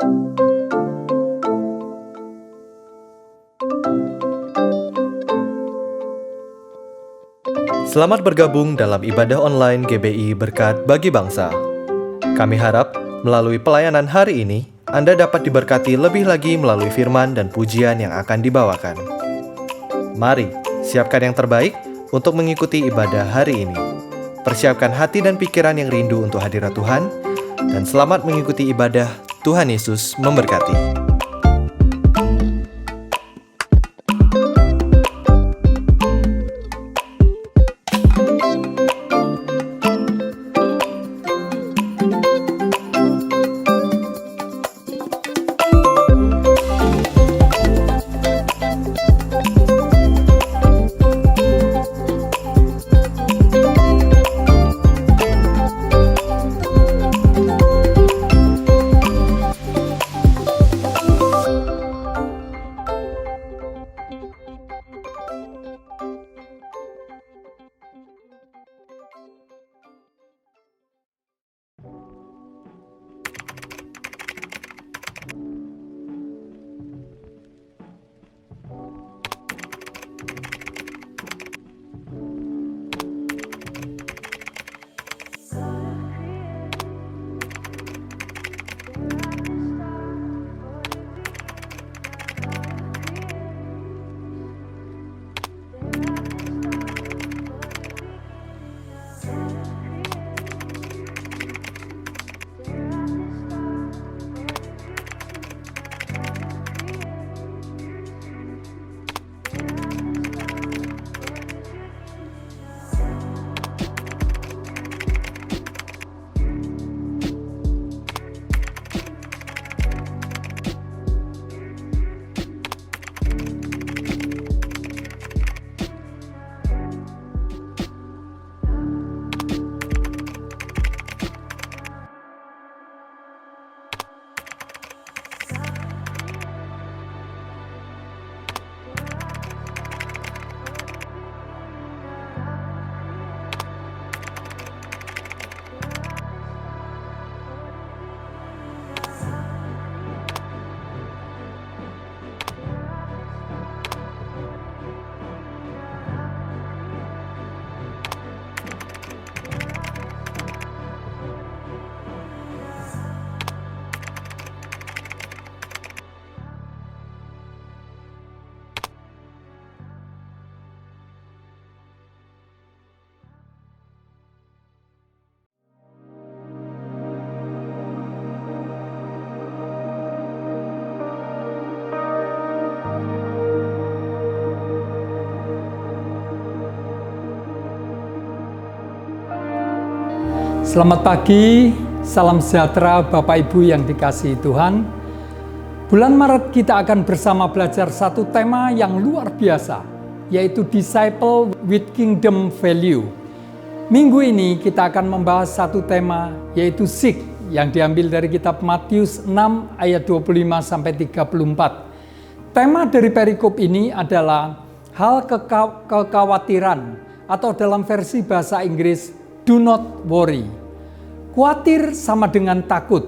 Selamat bergabung dalam ibadah online GBI Berkat Bagi Bangsa. Kami harap melalui pelayanan hari ini, Anda dapat diberkati lebih lagi melalui firman dan pujian yang akan dibawakan. Mari, siapkan yang terbaik untuk mengikuti ibadah hari ini. Persiapkan hati dan pikiran yang rindu untuk hadirat Tuhan, dan selamat mengikuti ibadah. Tuhan Yesus memberkati. Selamat pagi, salam sejahtera Bapak Ibu yang dikasihi Tuhan. Bulan Maret kita akan bersama belajar satu tema yang luar biasa, yaitu Disciple with Kingdom Value. Minggu ini kita akan membahas satu tema, yaitu Seek, yang diambil dari kitab Matius 6 ayat 25-34. Tema dari perikop ini adalah hal kekhawatiran, atau dalam versi bahasa Inggris, do not worry. Khawatir sama dengan takut.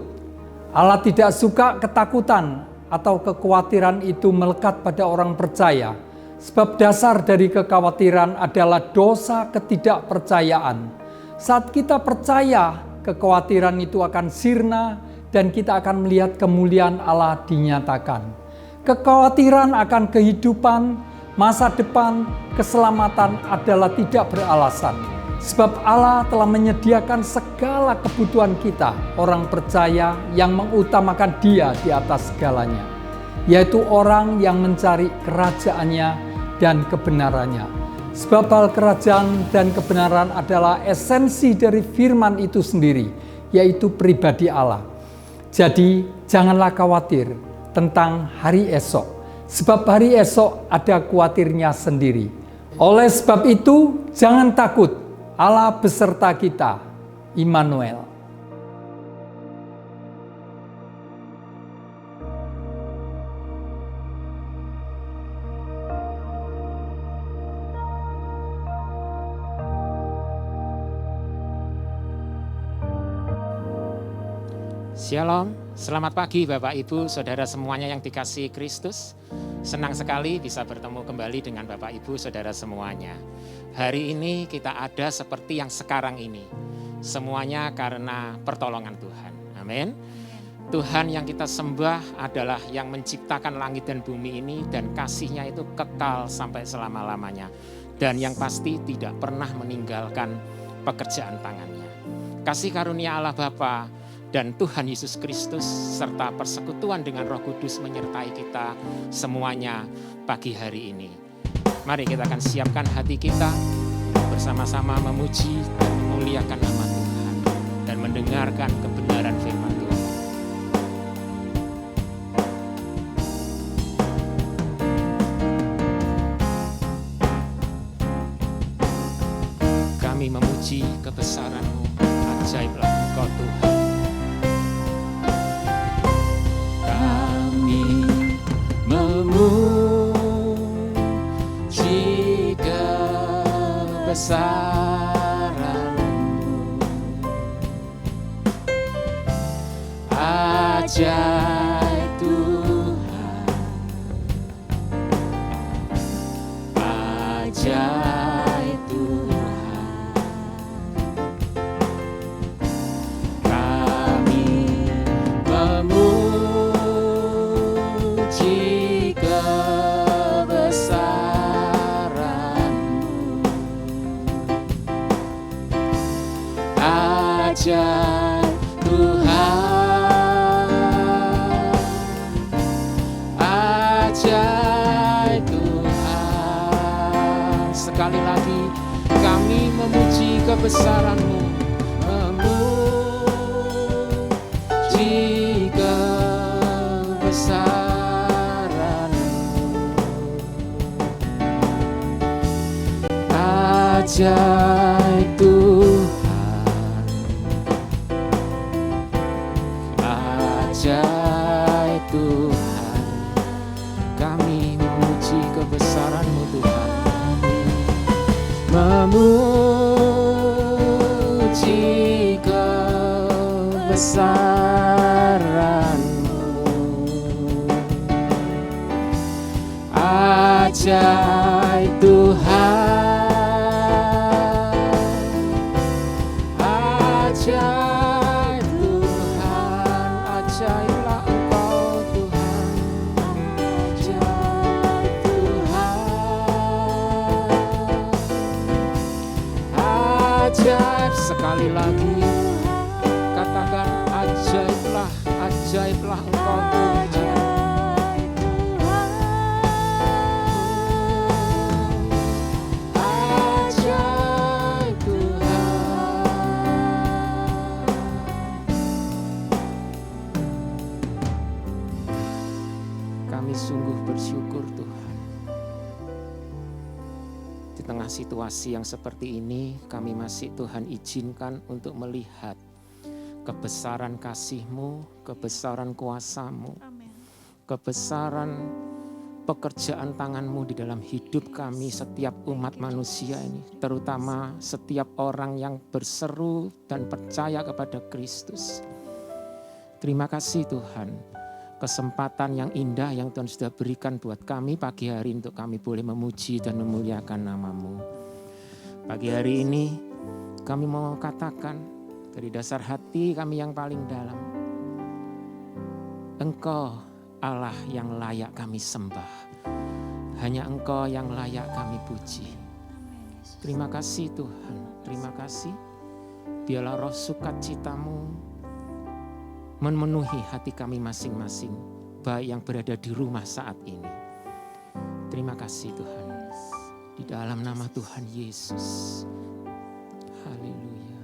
Allah tidak suka ketakutan atau kekhawatiran itu melekat pada orang percaya. Sebab dasar dari kekhawatiran adalah dosa ketidakpercayaan. Saat kita percaya, kekhawatiran itu akan sirna dan kita akan melihat kemuliaan Allah dinyatakan. Kekhawatiran akan kehidupan, masa depan, keselamatan adalah tidak beralasan. Sebab Allah telah menyediakan segala kebutuhan kita, orang percaya yang mengutamakan Dia di atas segalanya, yaitu orang yang mencari kerajaannya dan kebenarannya. Sebab hal kerajaan dan kebenaran adalah esensi dari firman itu sendiri, yaitu pribadi Allah. Jadi janganlah khawatir tentang hari esok, sebab hari esok ada khawatirnya sendiri. Oleh sebab itu jangan takut, Allah beserta kita, Immanuel. Shalom, Selamat pagi Bapak Ibu, Saudara semuanya yang dikasihi Kristus. Senang sekali bisa bertemu kembali dengan Bapak Ibu, Saudara semuanya. Hari ini kita ada seperti yang sekarang ini. Semuanya karena pertolongan Tuhan. Amin. Tuhan yang kita sembah adalah yang menciptakan langit dan bumi ini, dan kasih-Nya itu kekal sampai selama-lamanya. Dan yang pasti tidak pernah meninggalkan pekerjaan tangannya. Kasih karunia Allah Bapa dan Tuhan Yesus Kristus serta persekutuan dengan Roh Kudus menyertai kita semuanya pagi hari ini. Mari kita akan siapkan hati kita bersama-sama memuji dan memuliakan nama Tuhan dan mendengarkan kebenaran firman Tuhan. Kami memuji kebesaran-Mu, ajaiblah Engkau Tuhan. Memuji kebesaran-Mu, ajaib Tuhan, ajaib Tuhan. Kami memuji kebesaran-Mu, ajaib Tuhan, ajaib Tuhan. Sekali lagi kami memuji kebesaran-Mu, memuji kebesaran-Mu, ajaib Tuhan, ajaib Tuhan. Kami memuji kebesaran-Mu Tuhan, memuji kebesaran-Mu, ajaib Tuhan, ajaib Tuhan. Ajaiblah Engkau Tuhan, ajaib Tuhan, ajaib. Sekali lagi katakan ajaiblah, ajaiblah Engkau Tuhan, ajaib Tuhan. Kami sungguh bersyukur Tuhan. Di tengah situasi yang seperti ini, kami masih Tuhan izinkan untuk melihat kebesaran kasih-Mu, kebesaran kuasa-Mu, kebesaran pekerjaan tangan-Mu di dalam hidup kami, setiap umat manusia ini, terutama setiap orang yang berseru dan percaya kepada Kristus. Terima kasih Tuhan, kesempatan yang indah yang Tuhan sudah berikan buat kami pagi hari untuk kami boleh memuji dan memuliakan nama-Mu. Pagi hari ini kami mau katakan dari dasar hati kami yang paling dalam, Engkau Allah yang layak kami sembah. Hanya Engkau yang layak kami puji. Terima kasih Tuhan, terima kasih. Biarlah roh sukacita-Mu memenuhi hati kami masing-masing, baik yang berada di rumah saat ini. Terima kasih Tuhan. Di dalam nama Tuhan Yesus. Haleluya.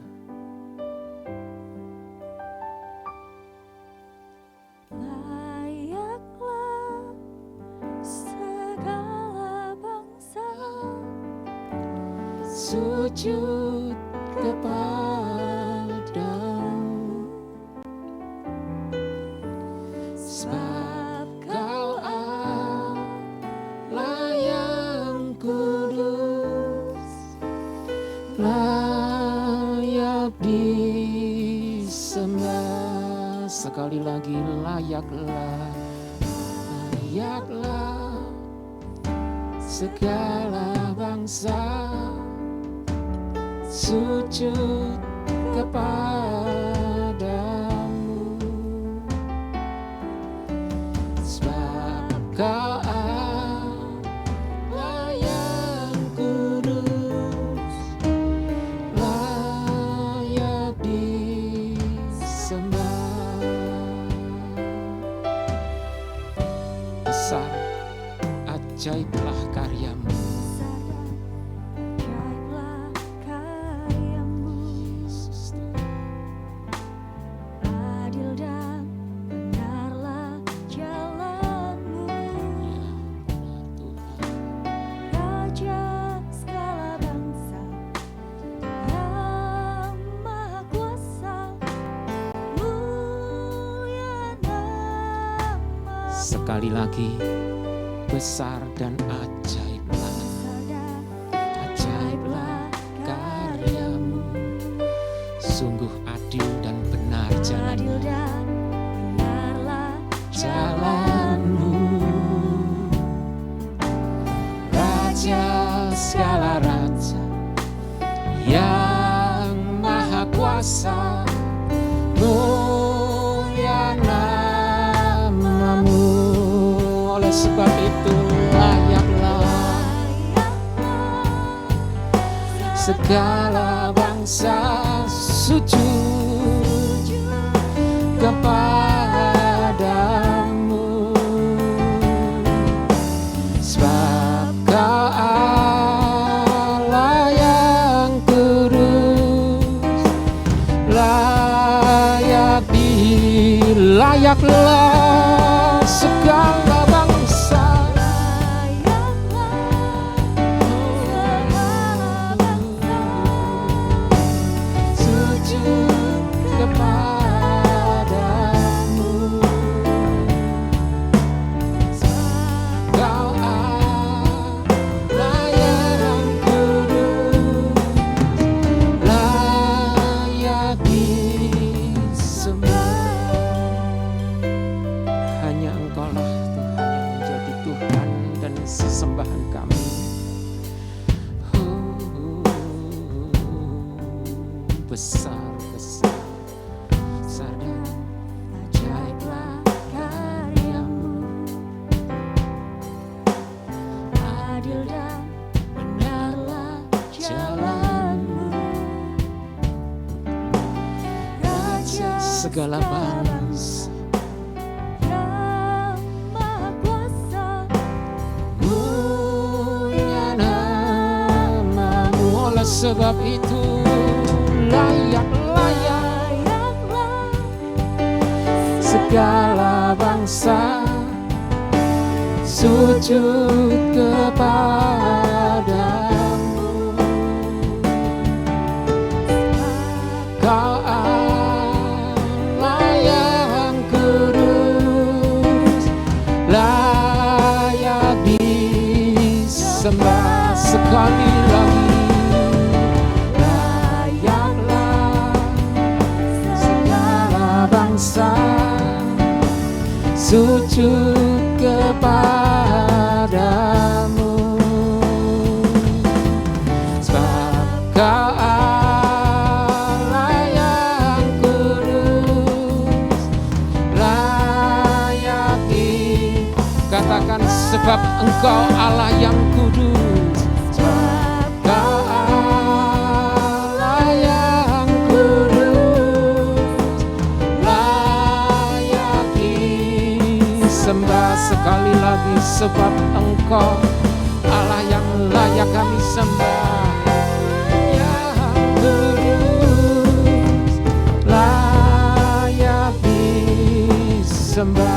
Layaklah segala bangsa Sujud kepadamu, sebab Kau Allah yang kudus, layak disembah. Sekali lagi layaklah segala bangsa sujud kepadamu, sebab Kau Allah yang kudus, layak disembah. Besar ajaiblah karyamu, Ajaiblah karyamu, Yesus. adil dan benarlah jalanmu, Raja segala bangsa yang maha kuasa, mulia nama. Sekali lagi, besar dan ajaiblah, ajaiblah karyamu, sungguh adil dan benar jalanmu, Adil dan benarlah jalanmu. Raja segala raja yang maha kuasa, mulia namamu. Oleh sebab itu layaklah segala bangsa sujud kepadamu, sebab Kau Allah yang kudus, layaklah segala bangsa sujud kepadamu, Kau Allah yang kudus, layak disembah. Hanya Engkaulah Tuhan yang menjadi Tuhan dan sesembahan kami. Besar, besar, besar dan ajaiblah karyamu, adil dan benarlah jalanmu, Raja segala bangsa yang maha kuasa, mulia namamu. Oleh sebab itu layak segala bangsa sujud kepadamu, Kau Allah yang kudus, layak disembah. Sekali lagi, layaklah segala bangsa sujud kepadamu, sebab Kau Allah yang kudus, layak katakan sebab Engkau Allah yang kudus, sebab Kau Allah yang kudus, layak disembah. Sekali lagi, sebab Engkau Allah yang layak kami sembah, yang kudus, layak disembah.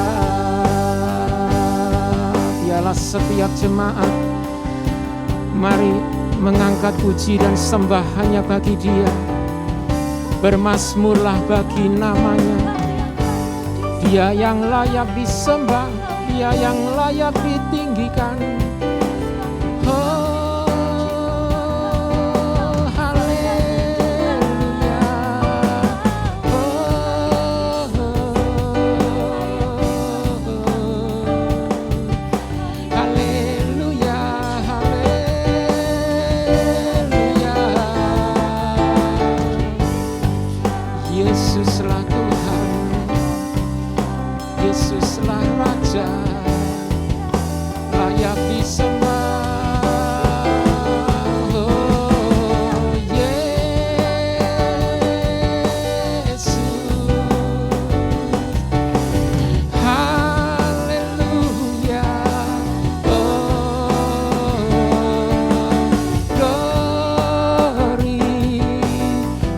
Biarlah setiap jemaat mari mengangkat puji dan sembah hanya bagi Dia. Bermazmurlah bagi namanya. Dia yang layak disembah, Dia yang layak ditinggikan. Oh, haleluya. Oh, Yesuslah Raja, layak disembah. Oh, Yesus. Haleluya. Oh, glory,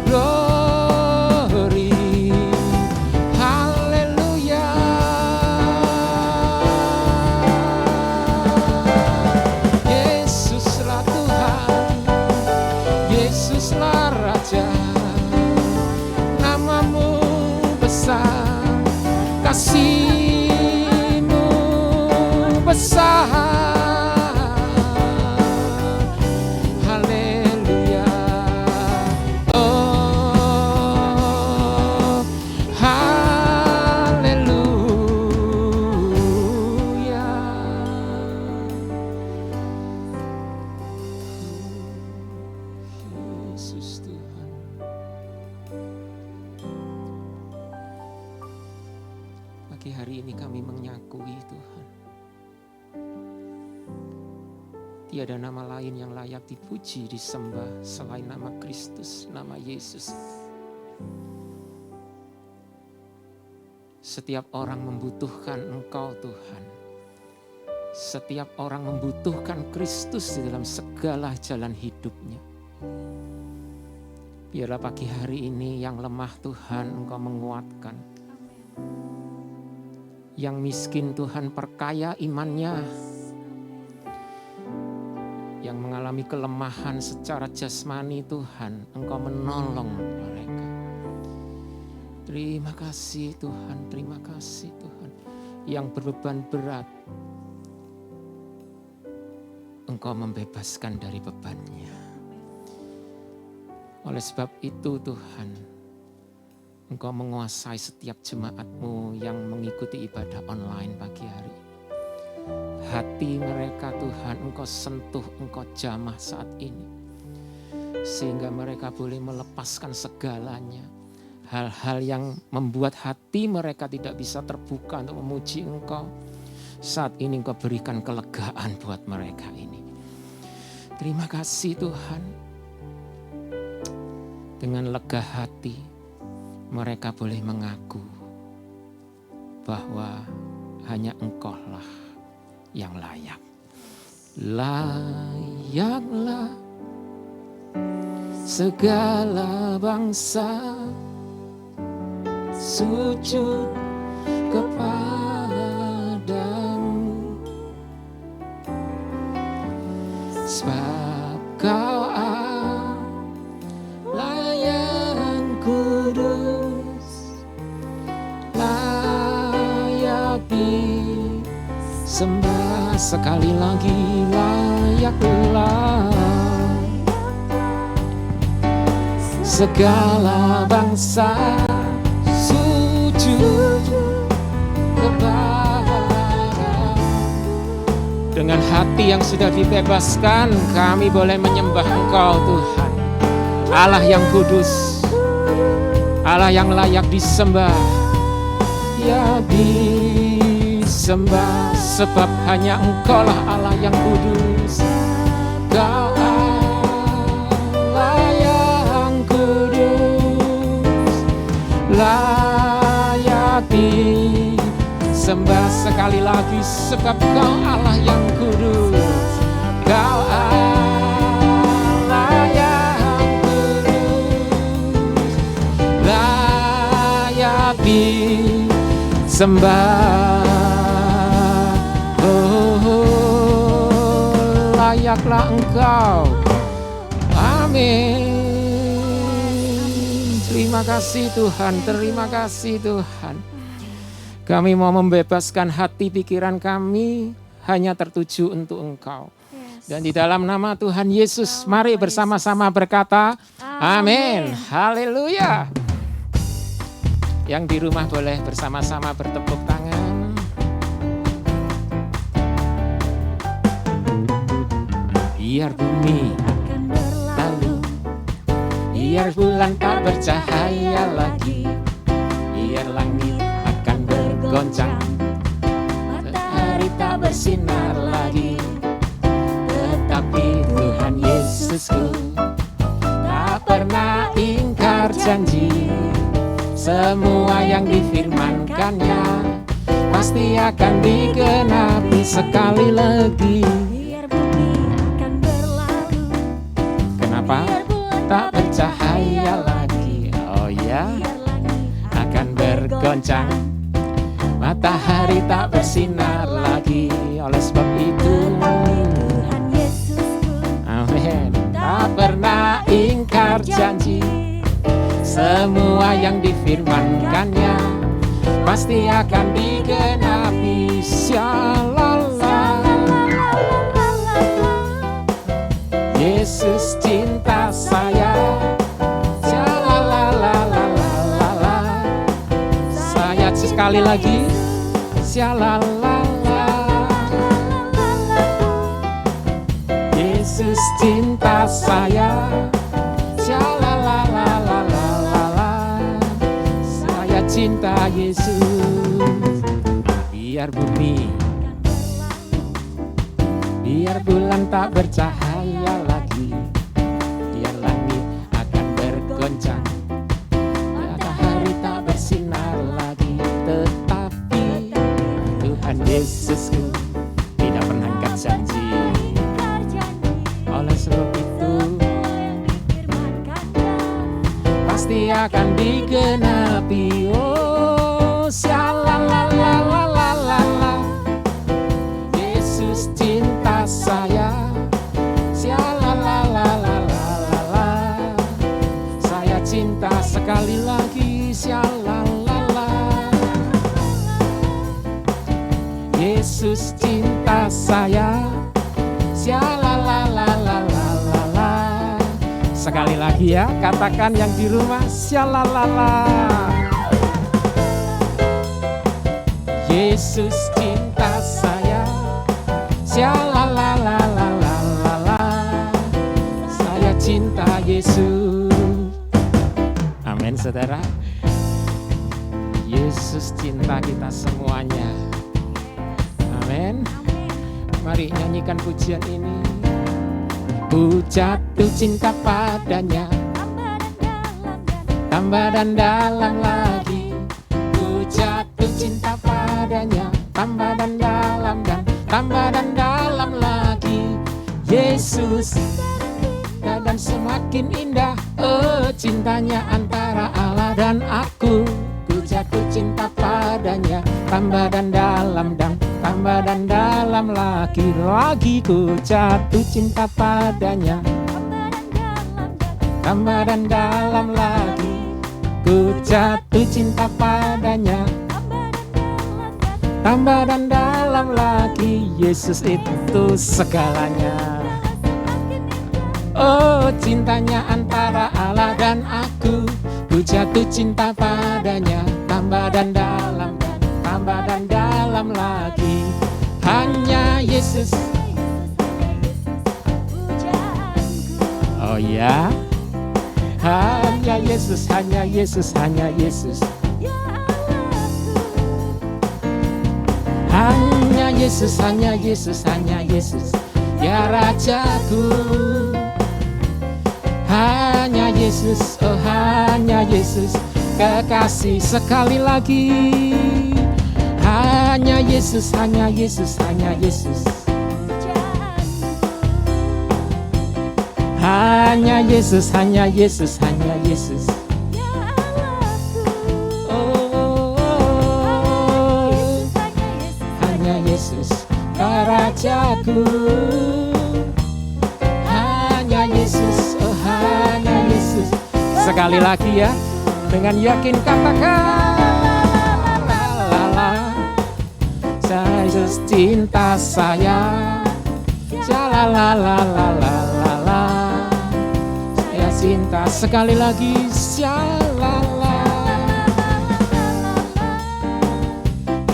glory. Haleluya. Yesuslah Tuhan, Yesuslah Raja, namamu besar, kasih-Mu besar. Haleluya. Oh, haleluya. Yesus Tuhan. Pagi hari ini kami mengakui Tuhan, tiada nama lain yang layak dipuji, disembah selain nama Kristus, nama Yesus. Setiap orang membutuhkan Engkau Tuhan. Setiap orang membutuhkan Kristus di dalam segala jalan hidupnya. Biarlah pagi hari ini yang lemah Tuhan Engkau menguatkan. Yang miskin Tuhan perkaya imannya. Yang mengalami kelemahan secara jasmani Tuhan Engkau menolong mereka. Terima kasih Tuhan, terima kasih Tuhan. Yang berbeban berat Engkau membebaskan dari bebannya. Oleh sebab itu Tuhan, Engkau menguasai setiap jemaat-Mu yang mengikuti ibadah online pagi hari ini. Hati mereka Tuhan Engkau sentuh, Engkau jamah saat ini. Sehingga mereka boleh melepaskan segalanya. Hal-hal yang membuat hati mereka tidak bisa terbuka untuk memuji Engkau. Saat ini Engkau berikan kelegaan buat mereka ini. Terima kasih Tuhan. Dengan lega hati mereka boleh mengaku bahwa hanya Engkau-lah yang layak. Layaklah segala bangsa sujud kepadamu, sebab Kau Allah yang kudus, layak disembah. Sekali lagi, layaklah segala bangsa sujud kepadamu. Dengan hati yang sudah dibebaskan, kami boleh menyembah Engkau Tuhan, Allah yang kudus, Allah yang layak disembah. Ya disembah, sebab hanya Engkau-lah Allah yang kudus. Kau Allah yang kudus, layak disembah. Sekali lagi, sebab Kau Allah yang kudus. Kau Allah yang kudus, layak disembah. Layaklah Engkau. Amin. Terima kasih Tuhan, terima kasih Tuhan. Kami mau membebaskan hati pikiran kami hanya tertuju untuk Engkau. Dan di dalam nama Tuhan Yesus, mari bersama-sama berkata, amin. Haleluya. Yang di rumah boleh bersama-sama bertepuk tangan. Biar bumi lalu, biar bulan tak bercahaya lagi, biar langit akan bergoyang bergoncang, matahari tak bersinar lagi, tetapi Tuhan Yesusku tak pernah ingkar janji. Semua yang difirmankannya pasti akan digenapi sekali lagi. Biar bumi akan berlalu, Kenapa? biar bulan Tak bercahaya lagi. Oh ya, biar langit akan bergoncang, matahari tak bersinar lagi. Oleh sebab itu, Tuhan Yesusku amin, tak pernah ingkar janji. Semua yang difirmankannya pasti akan digenapi. Shalala, Yesus cinta saya. Shalala, saya sekali lagi. Shalala, Yesus cinta saya. Shalala, saya cinta Yesus. Biar bumi, biar bulan tak bercahaya lagi, biar langit akan bergoncang, matahari tak bersinar lagi, tetapi Tuhan Yesusku tidak pernah ingkar janji. Oleh sebab itu pasti akan digenapi. Oh, shalalalalala, Yesus cinta saya. Shalalalalala, saya cinta sekali lagi. Shalalala, Yesus cinta saya. Shalalalalala, sekali lagi ya, katakan yang di rumah. Syalalala, Yesus cinta saya. Syalalalalalala, saya cinta Yesus. Amin saudara. Yesus cinta kita semuanya. Amin. Mari nyanyikan pujian ini. Ku jatuh cinta padanya, tambah dan dalam lagi. Ku jatuh cinta padanya, tambah dan dalam dan tambah dan dalam lagi. Yesus dan semakin indah, oh cintanya antara Allah dan aku. Ku jatuh cinta padanya, tambah dan dalam dan tambah dan dalam lagi. Ku jatuh cinta padanya, tambah dan dalam lagi. Ku jatuh cinta padanya, tambah dan dalam lagi. Yesus itu segalanya. Oh cintanya antara Allah dan aku. Ku jatuh cinta padanya, tambah dan dalam dan tambah dan dalam lagi. Hanya Yesus. Oh ya, hanya Yesus, hanya Yesus, hanya Yesus. Hanya Yesus, hanya Yesus, hanya Yesus. Ya Rajaku. Hanya Yesus, oh hanya Yesus. Kekasih sekali lagi. Hanya Yesus, hanya Yesus, hanya Yesus. Hanya Yesus, hanya Yesus, hanya Yesus. Oh, hanya Yesus, Rajaku. Hanya Yesus, oh hanya Yesus. Sekali lagi ya, dengan yakin katakan, Yesus cinta saya. Shalalalalala, saya cinta sekali lagi. Shalala,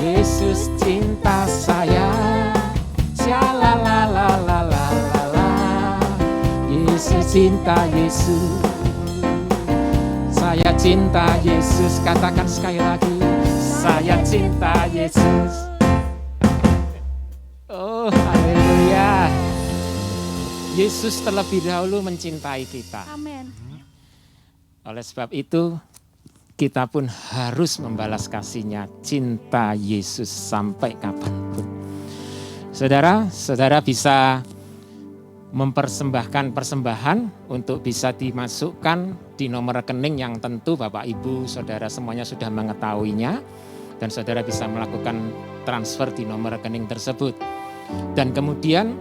Yesus cinta saya. Shalalalalala, Yesus cinta Yesus. Saya cinta Yesus. Katakan sekali lagi. saya cinta Yesus. Oh, haleluya. Yesus terlebih dahulu mencintai kita. Amin. Oleh sebab itu, kita pun harus membalas kasih-Nya, cinta Yesus sampai kapanpun. Saudara bisa mempersembahkan persembahan untuk bisa dimasukkan di nomor rekening yang tentu Bapak Ibu Saudara semuanya sudah mengetahuinya, dan saudara bisa melakukan transfer di nomor rekening tersebut. Dan kemudian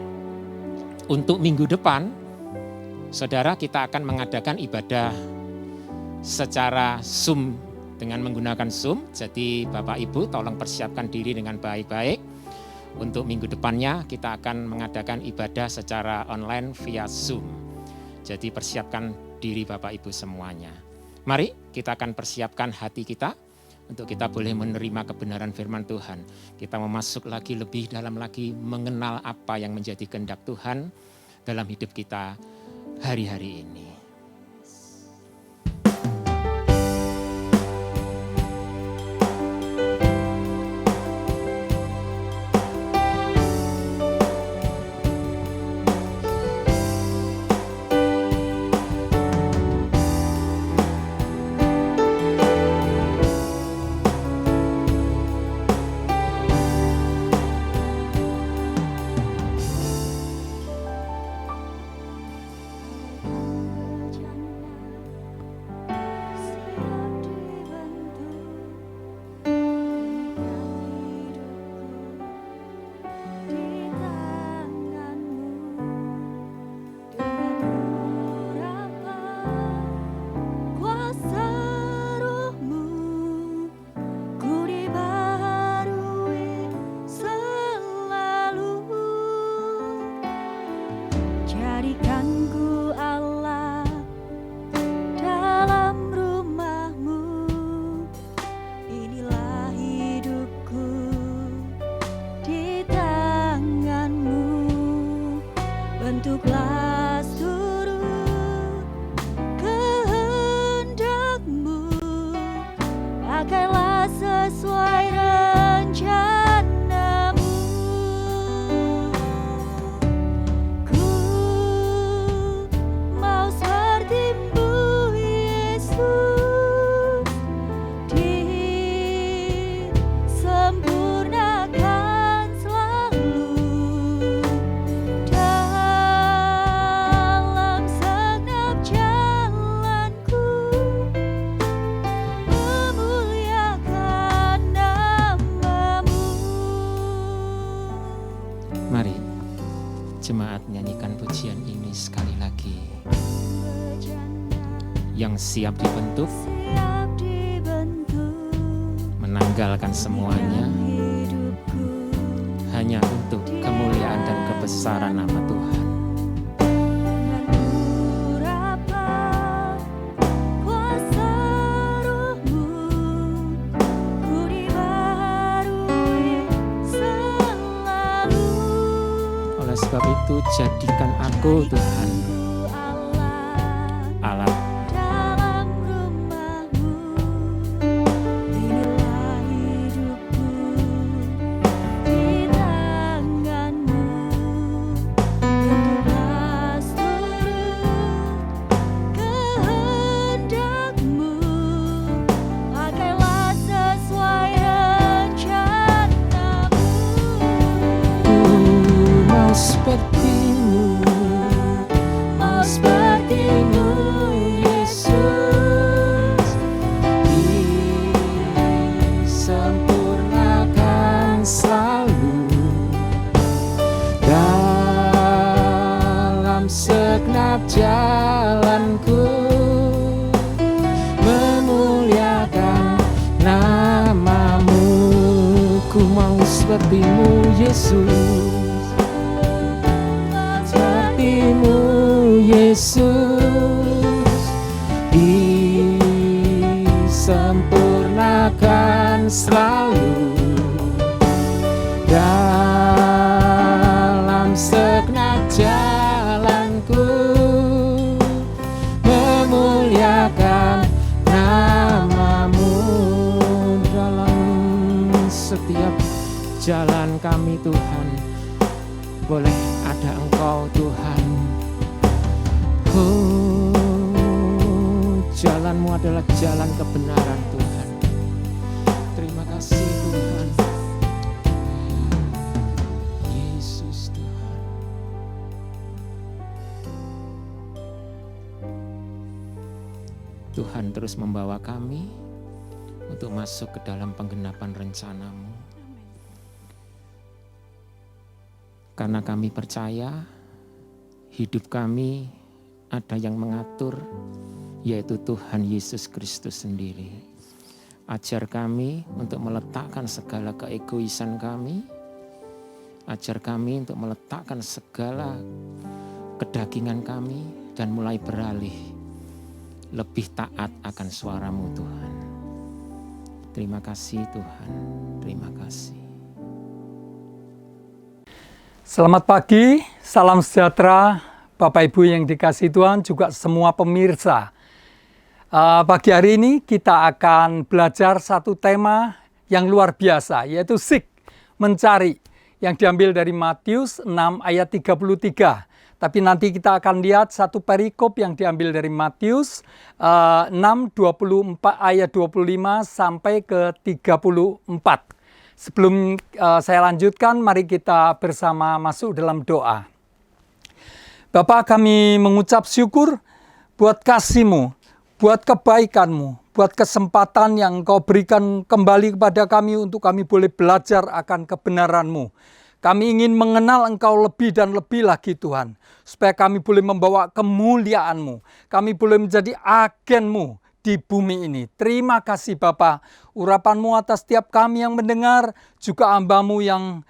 untuk minggu depan saudara kita akan mengadakan ibadah secara Zoom dengan menggunakan Zoom. Jadi Bapak Ibu tolong persiapkan diri dengan baik-baik. Untuk minggu depannya kita akan mengadakan ibadah secara online via Zoom. Jadi persiapkan diri Bapak Ibu semuanya. Mari kita akan persiapkan hati kita untuk kita boleh menerima kebenaran firman Tuhan. Kita mau masuk lagi lebih dalam lagi mengenal apa yang menjadi kehendak Tuhan dalam hidup kita hari-hari ini. Jadikanku Allah dalam rumahmu, inilah hidupku di tanganmu, bentuklah seluruh kehendakmu, pakailah sesuai rencanamu. Mari jemaat nyanyikan pujian ini sekali lagi. Yang siap dibentuk, menanggalkan semuanya hanya untuk kemuliaan dan kebesaran nama Tuhan. Oleh sebab itu jadikan aku Tuhan alat dalam rumahmu, inilah hidupku di tanganmu, bentuklah seluruh kehendakmu, pakailah sesuai rencanamu. mau sepertimu, mau sepertimu Yesus, disempurnakan selalu dalam segenap jalanku, memuliakan namamu. Ku mau sepertimu Yesus, sepertimu Yesus, disempurnakan selalu dalam segenap jalanku, memuliakan namamu dalam jalan kami Tuhan, boleh ada Engkau Tuhan. Jalan-Mu adalah jalan kebenaran Tuhan. Terima kasih Tuhan. Yesus Tuhan. Tuhan terus membawa kami untuk masuk ke dalam penggenapan rencana-Mu. Karena kami percaya hidup kami ada yang mengatur, yaitu Tuhan Yesus Kristus sendiri. Ajar kami untuk meletakkan segala keegoisan kami. Ajar kami untuk meletakkan segala kedagingan kami dan mulai beralih lebih taat akan suara-Mu Tuhan. Terima kasih Tuhan, terima kasih. Selamat pagi, salam sejahtera Bapak Ibu yang dikasihi Tuhan, juga semua pemirsa. Pagi hari ini kita akan belajar satu tema yang luar biasa, yaitu seek, mencari, yang diambil dari Matius 6 ayat 33. Tapi nanti kita akan lihat satu perikop yang diambil dari Matius 6 ayat 25 sampai ke 34. Sebelum saya lanjutkan, mari kita bersama masuk dalam doa. Bapa, kami mengucap syukur buat kasih-Mu, buat kebaikan-Mu, buat kesempatan yang Engkau berikan kembali kepada kami untuk kami boleh belajar akan kebenaran-Mu. Kami ingin mengenal Engkau lebih dan lebih lagi Tuhan, supaya kami boleh membawa kemuliaan-Mu, kami boleh menjadi agen-Mu di bumi ini. Terima kasih Bapa, urapan-Mu atas setiap kami yang mendengar, juga hamba-Mu yang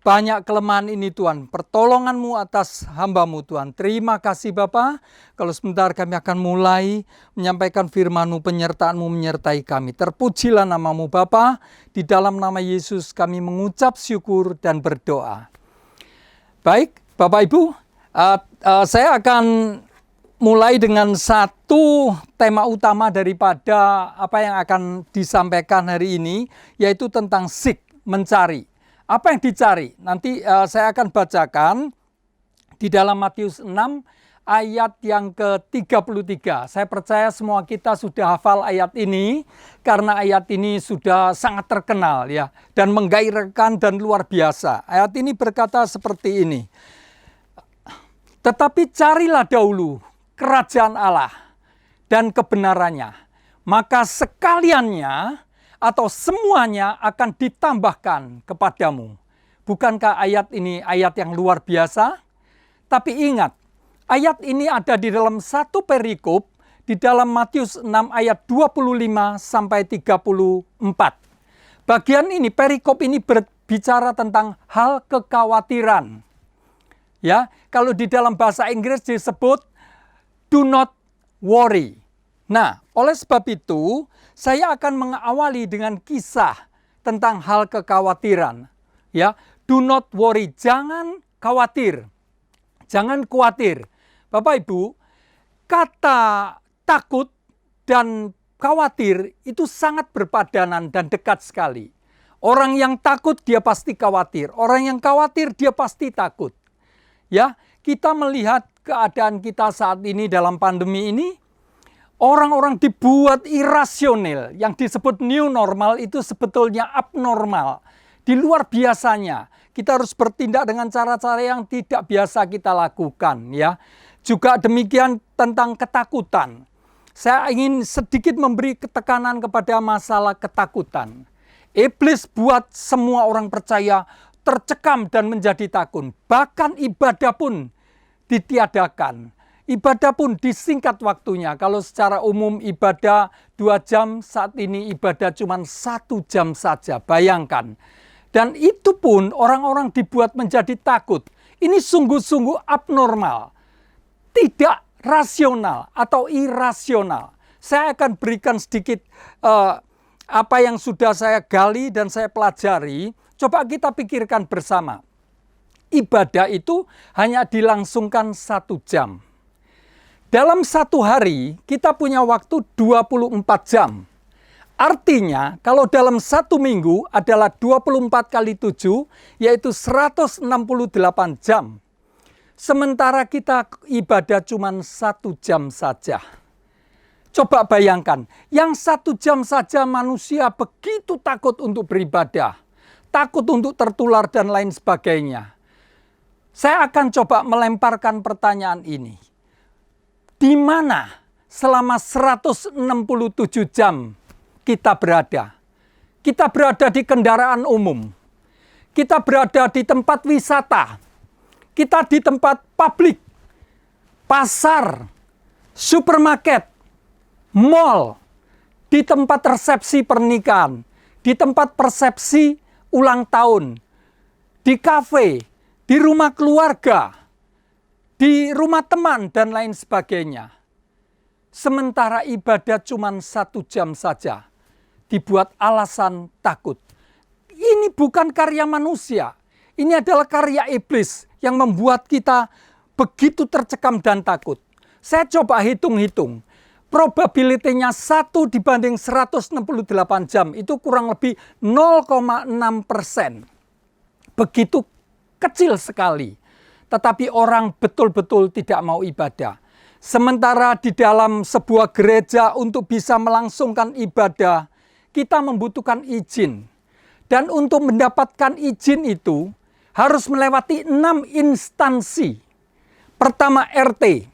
banyak kelemahan ini Tuhan. Pertolongan-Mu atas hamba-Mu Tuhan. Terima kasih Bapa. Kalau sebentar kami akan mulai menyampaikan firman-Mu, penyertaan-Mu menyertai kami. Terpujilah nama-Mu Bapa. Di dalam nama Yesus kami mengucap syukur dan berdoa. Baik Bapak Ibu, saya akan mulai dengan satu tema utama daripada apa yang akan disampaikan hari ini, yaitu tentang seek, mencari. Apa yang dicari? Nanti saya akan bacakan di dalam Matius 6 ayat yang ke-33. Saya percaya semua kita sudah hafal ayat ini, karena ayat ini sudah sangat terkenal ya, dan menggairahkan dan luar biasa. Ayat ini berkata seperti ini. Tetapi carilah dahulu kerajaan Allah dan kebenarannya, maka sekaliannya atau semuanya akan ditambahkan kepadamu. Bukankah ayat ini ayat yang luar biasa? Tapi ingat, ayat ini ada di dalam satu perikop di dalam Matius 6 ayat 25 sampai 34. Bagian ini, perikop ini berbicara tentang hal kekhawatiran. Ya, kalau di dalam bahasa Inggris disebut do not worry. Nah, oleh sebab itu, saya akan mengawali dengan kisah tentang hal kekhawatiran. Ya, do not worry, jangan khawatir. Jangan khawatir. Bapak Ibu, kata takut dan khawatir itu sangat berpadanan dan dekat sekali. Orang yang takut dia pasti khawatir, orang yang khawatir dia pasti takut. Ya, kita melihat keadaan kita saat ini dalam pandemi ini, orang-orang dibuat irasional, yang disebut new normal itu sebetulnya abnormal. Di luar biasanya, kita harus bertindak dengan cara-cara yang tidak biasa kita lakukan. Ya, juga demikian tentang ketakutan. Saya ingin sedikit memberi ketekanan kepada masalah ketakutan. Iblis buat semua orang percaya tercekam dan menjadi takut. Bahkan ibadah pun ditiadakan. Ibadah pun disingkat waktunya. Kalau secara umum ibadah 2 jam, saat ini ibadah cuma 1 jam saja. Bayangkan. Dan itu pun orang-orang dibuat menjadi takut. Ini sungguh-sungguh abnormal. Tidak rasional atau irasional. Saya akan berikan sedikit apa yang sudah saya gali dan saya pelajari. Coba kita pikirkan bersama. Ibadah itu hanya dilangsungkan 1 jam. Dalam 1 hari kita punya waktu 24 jam. Artinya, kalau dalam 1 minggu adalah 24 kali 7, yaitu 168 jam. Sementara kita ibadah cuma 1 jam saja. Coba bayangkan, yang 1 jam saja manusia begitu takut untuk beribadah. Takut untuk tertular dan lain sebagainya. Saya akan coba melemparkan pertanyaan ini. Di mana selama 167 jam kita berada? Kita berada di kendaraan umum. Kita berada di tempat wisata. Kita di tempat publik. Pasar, supermarket, mall, di tempat resepsi pernikahan, di tempat persepsi ulang tahun, di kafe, di rumah keluarga, di rumah teman, dan lain sebagainya. Sementara ibadah cuma 1 jam saja, dibuat alasan takut. Ini bukan karya manusia. Ini adalah karya iblis yang membuat kita begitu tercekam dan takut. Saya coba hitung-hitung. Probabilitasnya 1 dibanding 168 jam. Itu kurang lebih 0,6%. Begitu kecil sekali. Tetapi orang betul-betul tidak mau ibadah. Sementara di dalam sebuah gereja untuk bisa melangsungkan ibadah, kita membutuhkan izin. Dan untuk mendapatkan izin itu harus melewati 6 instansi. Pertama RT,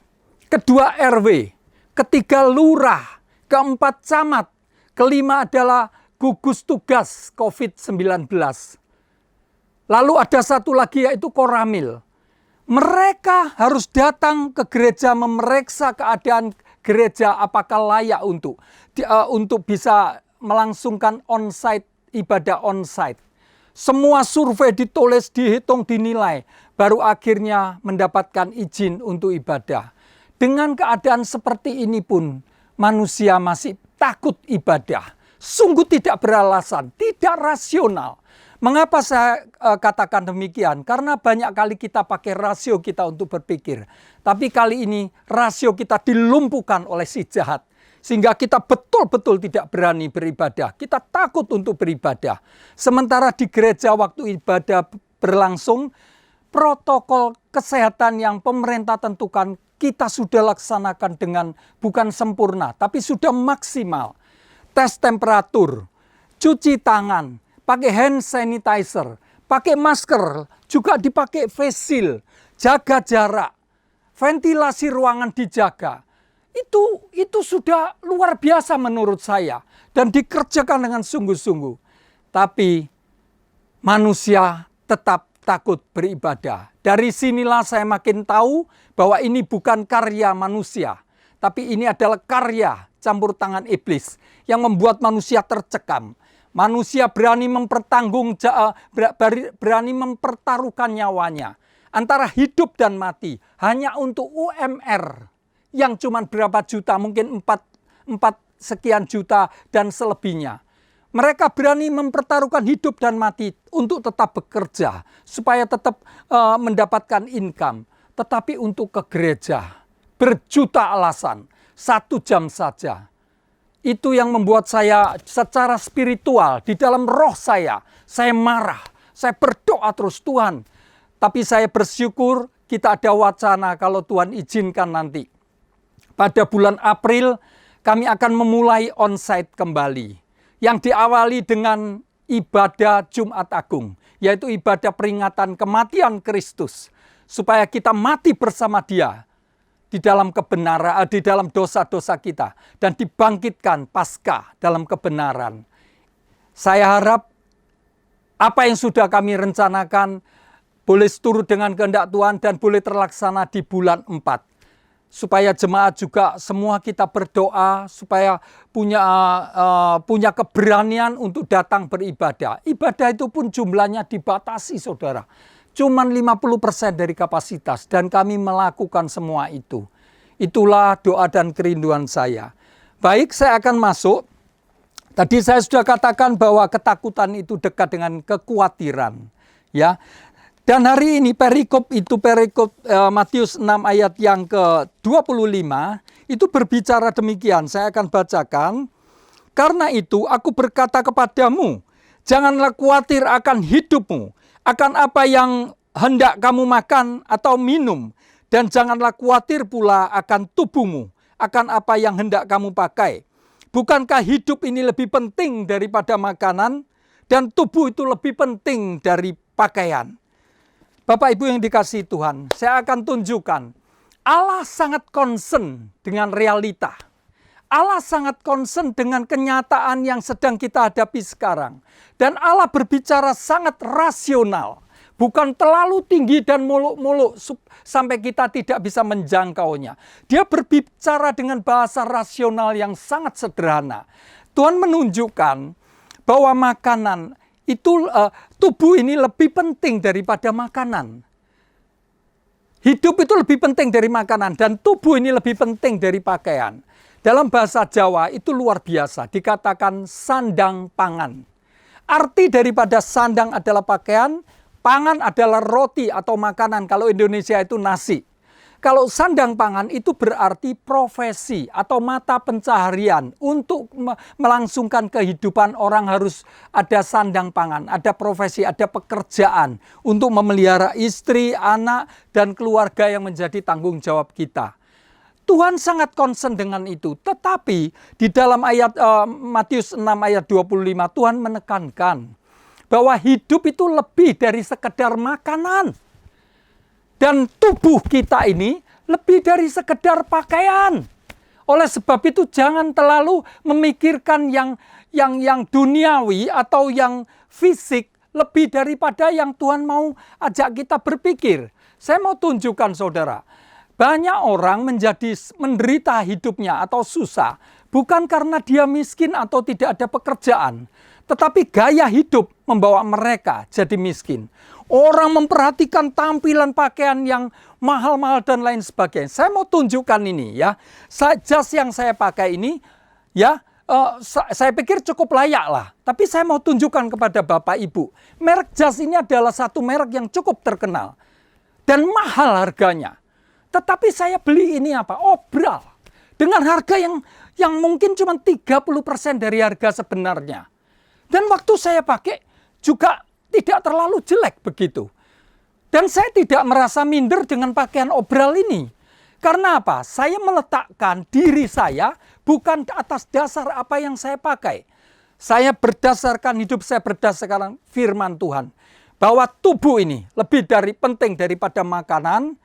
kedua RW, ketiga lurah, keempat camat, kelima adalah gugus tugas COVID-19. Lalu ada satu lagi yaitu Koramil. Mereka harus datang ke gereja memeriksa keadaan gereja apakah layak untuk bisa melangsungkan onsite, ibadah onsite. Semua survei ditulis, dihitung, dinilai, baru akhirnya mendapatkan izin untuk ibadah. Dengan keadaan seperti ini pun manusia masih takut ibadah. Sungguh tidak beralasan, tidak rasional. Mengapa saya katakan demikian? Karena banyak kali kita pakai rasio kita untuk berpikir. Tapi kali ini rasio kita dilumpuhkan oleh si jahat. Sehingga kita betul-betul tidak berani beribadah. Kita takut untuk beribadah. Sementara di gereja waktu ibadah berlangsung, protokol kesehatan yang pemerintah tentukan kita sudah laksanakan dengan bukan sempurna, tapi sudah maksimal. Tes temperatur, cuci tangan, pakai hand sanitizer, pakai masker, juga dipakai face shield, jaga jarak, ventilasi ruangan dijaga. Itu sudah luar biasa menurut saya dan dikerjakan dengan sungguh-sungguh. Tapi manusia tetap takut beribadah. Dari sinilah saya makin tahu bahwa ini bukan karya manusia, tapi ini adalah karya campur tangan iblis yang membuat manusia tercekam. Manusia berani berani mempertaruhkan nyawanya antara hidup dan mati hanya untuk UMR yang cuma berapa juta, mungkin 4 sekian juta dan selebihnya. Mereka berani mempertaruhkan hidup dan mati untuk tetap bekerja, supaya tetap mendapatkan income. Tetapi untuk ke gereja, berjuta alasan, 1 jam saja. Itu yang membuat saya secara spiritual, di dalam roh saya marah, saya berdoa terus, Tuhan. Tapi saya bersyukur kita ada wacana kalau Tuhan izinkan nanti. Pada bulan April kami akan memulai onsite kembali. Yang diawali dengan ibadah Jumat Agung. Yaitu ibadah peringatan kematian Kristus. Supaya kita mati bersama Dia. Di dalam kebenaran, di dalam dosa-dosa kita. Dan dibangkitkan pasca dalam kebenaran. Saya harap apa yang sudah kami rencanakan boleh seturut dengan kehendak Tuhan dan boleh terlaksana di bulan 4. Supaya jemaat juga semua kita berdoa supaya punya keberanian untuk datang beribadah. Ibadah itu pun jumlahnya dibatasi, saudara. Cuman 50% dari kapasitas dan kami melakukan semua itu. Itulah doa dan kerinduan saya. Baik, saya akan masuk. Tadi saya sudah katakan bahwa ketakutan itu dekat dengan kekhawatiran, ya. Dan hari ini perikop Matius 6 ayat yang ke-25 itu berbicara demikian. Saya akan bacakan. Karena itu aku berkata kepadamu, janganlah khawatir akan hidupmu, akan apa yang hendak kamu makan atau minum, dan janganlah khawatir pula akan tubuhmu, akan apa yang hendak kamu pakai. Bukankah hidup ini lebih penting daripada makanan, dan tubuh itu lebih penting dari pakaian? Bapak Ibu yang dikasihi Tuhan, saya akan tunjukkan Allah sangat concern dengan realita. Allah sangat concern dengan kenyataan yang sedang kita hadapi sekarang. Dan Allah berbicara sangat rasional. Bukan terlalu tinggi dan muluk-muluk sampai kita tidak bisa menjangkaunya. Dia berbicara dengan bahasa rasional yang sangat sederhana. Tuhan menunjukkan bahwa makanan itu, tubuh ini lebih penting daripada makanan. Hidup itu lebih penting dari makanan dan tubuh ini lebih penting dari pakaian. Dalam bahasa Jawa itu luar biasa, dikatakan sandang pangan. Arti daripada sandang adalah pakaian, pangan adalah roti atau makanan, kalau Indonesia itu nasi. Kalau sandang pangan itu berarti profesi atau mata pencaharian. Untuk melangsungkan kehidupan orang harus ada sandang pangan, ada profesi, ada pekerjaan. Untuk memelihara istri, anak, dan keluarga yang menjadi tanggung jawab kita. Tuhan sangat concern dengan itu. Tetapi di dalam ayat Matius 6 ayat 25 Tuhan menekankan bahwa hidup itu lebih dari sekedar makanan. Dan tubuh kita ini lebih dari sekedar pakaian. Oleh sebab itu jangan terlalu memikirkan yang duniawi atau yang fisik lebih daripada yang Tuhan mau ajak kita berpikir. Saya mau tunjukkan saudara, banyak orang menderita hidupnya atau susah bukan karena dia miskin atau tidak ada pekerjaan, tetapi gaya hidup membawa mereka jadi miskin. Orang memperhatikan tampilan pakaian yang mahal-mahal dan lain sebagainya. Saya mau tunjukkan ini ya. Jas yang saya pakai ini ya, saya pikir cukup layak lah. Tapi saya mau tunjukkan kepada Bapak Ibu. Merek jas ini adalah satu merek yang cukup terkenal dan mahal harganya. Tetapi saya beli ini apa? Obral. Dengan harga yang mungkin cuma 30% dari harga sebenarnya. Dan waktu saya pakai juga tidak terlalu jelek begitu. Dan saya tidak merasa minder dengan pakaian obral ini. Karena apa? Saya meletakkan diri saya bukan atas dasar apa yang saya pakai. Saya berdasarkan hidup saya berdasarkan firman Tuhan. Bahwa tubuh ini lebih penting daripada makanan.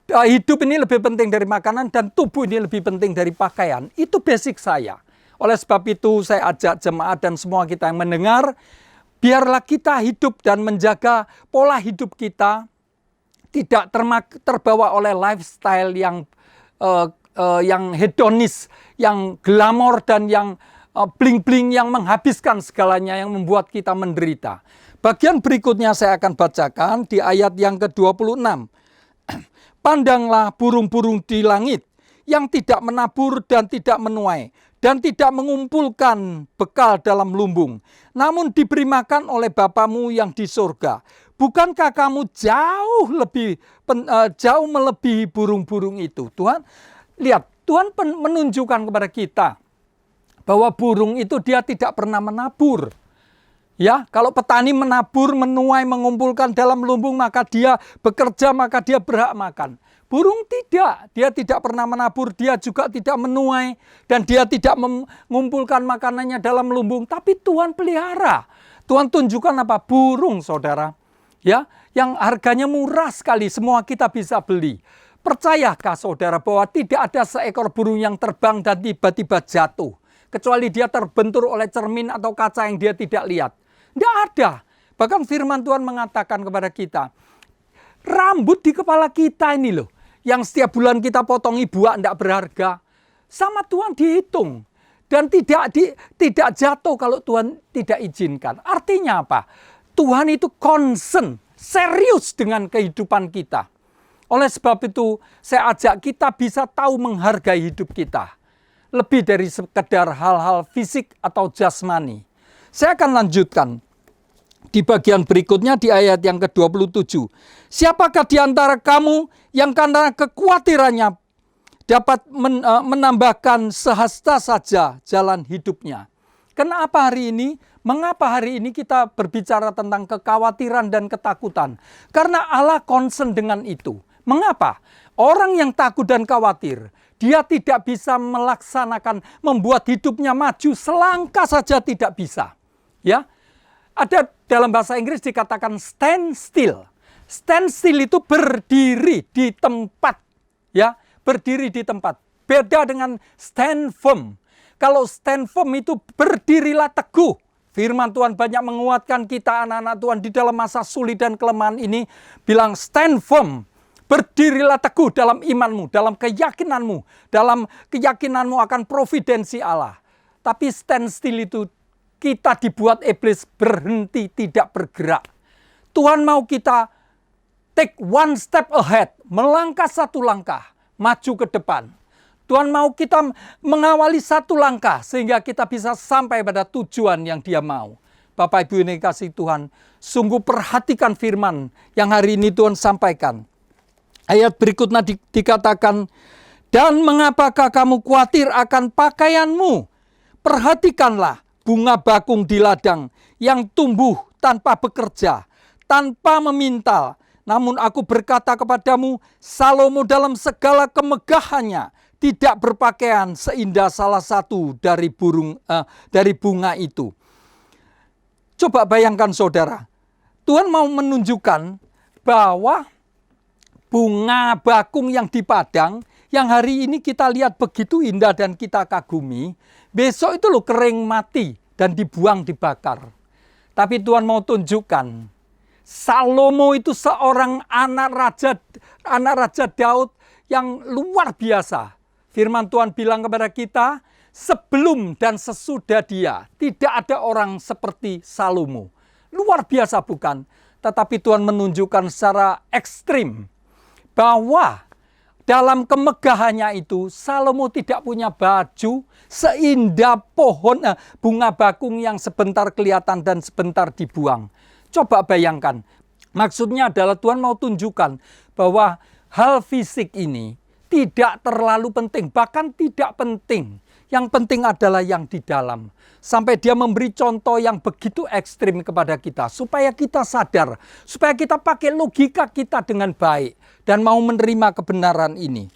Hidup ini lebih penting dari makanan dan tubuh ini lebih penting dari pakaian. Itu basic saya. Oleh sebab itu saya ajak jemaat dan semua kita yang mendengar, biarlah kita hidup dan menjaga pola hidup kita tidak terbawa oleh lifestyle yang hedonis, yang glamor dan yang bling-bling yang menghabiskan segalanya yang membuat kita menderita. Bagian berikutnya saya akan bacakan di ayat yang ke-26. Pandanglah burung-burung di langit yang tidak menabur dan tidak menuai dan tidak mengumpulkan bekal dalam lumbung, namun diberi makan oleh Bapamu yang di surga. Bukankah kamu jauh melebihi burung-burung itu? Tuhan, lihat, Tuhan menunjukkan kepada kita bahwa burung itu dia tidak pernah menabur. Ya, kalau petani menabur, menuai, mengumpulkan dalam lumbung, maka dia bekerja, maka dia berhak makan. Burung tidak, dia tidak pernah menabur, dia juga tidak menuai, dan dia tidak mengumpulkan makanannya dalam lumbung. Tapi Tuhan pelihara. Tuhan tunjukkan apa? Burung, saudara. Ya, yang harganya murah sekali, semua kita bisa beli. Percayakah saudara bahwa tidak ada seekor burung yang terbang dan tiba-tiba jatuh, kecuali dia terbentur oleh cermin atau kaca yang dia tidak lihat? Tidak ada. Bahkan firman Tuhan mengatakan kepada kita, rambut di kepala kita ini loh, yang setiap bulan kita potongi buah tidak berharga, sama Tuhan dihitung. Dan tidak jatuh kalau Tuhan tidak izinkan. Artinya apa? Tuhan itu concern, serius dengan kehidupan kita. Oleh sebab itu, saya ajak kita bisa tahu menghargai hidup kita. Lebih dari sekedar hal-hal fisik atau jasmani. Saya akan lanjutkan di bagian berikutnya di ayat yang ke-27. Siapakah di antara kamu yang karena kekhawatirannya dapat menambahkan sehasta saja jalan hidupnya. Kenapa hari ini? Mengapa hari ini kita berbicara tentang kekhawatiran dan ketakutan? Karena Allah concern dengan itu. Mengapa? Orang yang takut dan khawatir, dia tidak bisa melaksanakan, membuat hidupnya maju selangkah saja tidak bisa. Ya, ada dalam bahasa Inggris dikatakan stand still. Stand still itu berdiri di tempat, ya, berdiri di tempat. Beda dengan stand firm. Kalau stand firm itu berdirilah teguh. Firman Tuhan banyak menguatkan kita anak-anak Tuhan di dalam masa sulit dan kelemahan ini. Bilang stand firm. Berdirilah teguh dalam imanmu, dalam keyakinanmu. Dalam keyakinanmu akan providensi Allah. Tapi stand still itu kita dibuat iblis berhenti tidak bergerak. Tuhan mau kita take one step ahead. Melangkah satu langkah. Maju ke depan. Tuhan mau kita mengawali satu langkah sehingga kita bisa sampai pada tujuan yang Dia mau. Bapak Ibu ini kasih Tuhan, sungguh perhatikan firman yang hari ini Tuhan sampaikan. Ayat berikutnya dikatakan, dan mengapakah kamu khawatir akan pakaianmu? Perhatikanlah bunga bakung di ladang yang tumbuh tanpa bekerja, tanpa memintal. Namun aku berkata kepadamu, Salomo dalam segala kemegahannya tidak berpakaian seindah salah satu dari bunga itu. Coba bayangkan saudara, Tuhan mau menunjukkan bahwa bunga bakung yang di padang, yang hari ini kita lihat begitu indah dan kita kagumi, besok itu loh kering mati dan dibuang dibakar. Tapi Tuhan mau tunjukkan, Salomo itu seorang anak raja Daud yang luar biasa. Firman Tuhan bilang kepada kita, sebelum dan sesudah dia, tidak ada orang seperti Salomo. Luar biasa bukan? Tetapi Tuhan menunjukkan secara ekstrim bahwa dalam kemegahannya itu, Salomo tidak punya baju seindah pohon bunga bakung yang sebentar kelihatan dan sebentar dibuang. Coba bayangkan, maksudnya adalah Tuhan mau tunjukkan bahwa hal fisik ini tidak terlalu penting, bahkan tidak penting. Yang penting adalah yang di dalam. Sampai Dia memberi contoh yang begitu ekstrim kepada kita. Supaya kita sadar, supaya kita pakai logika kita dengan baik. Dan mau menerima kebenaran ini.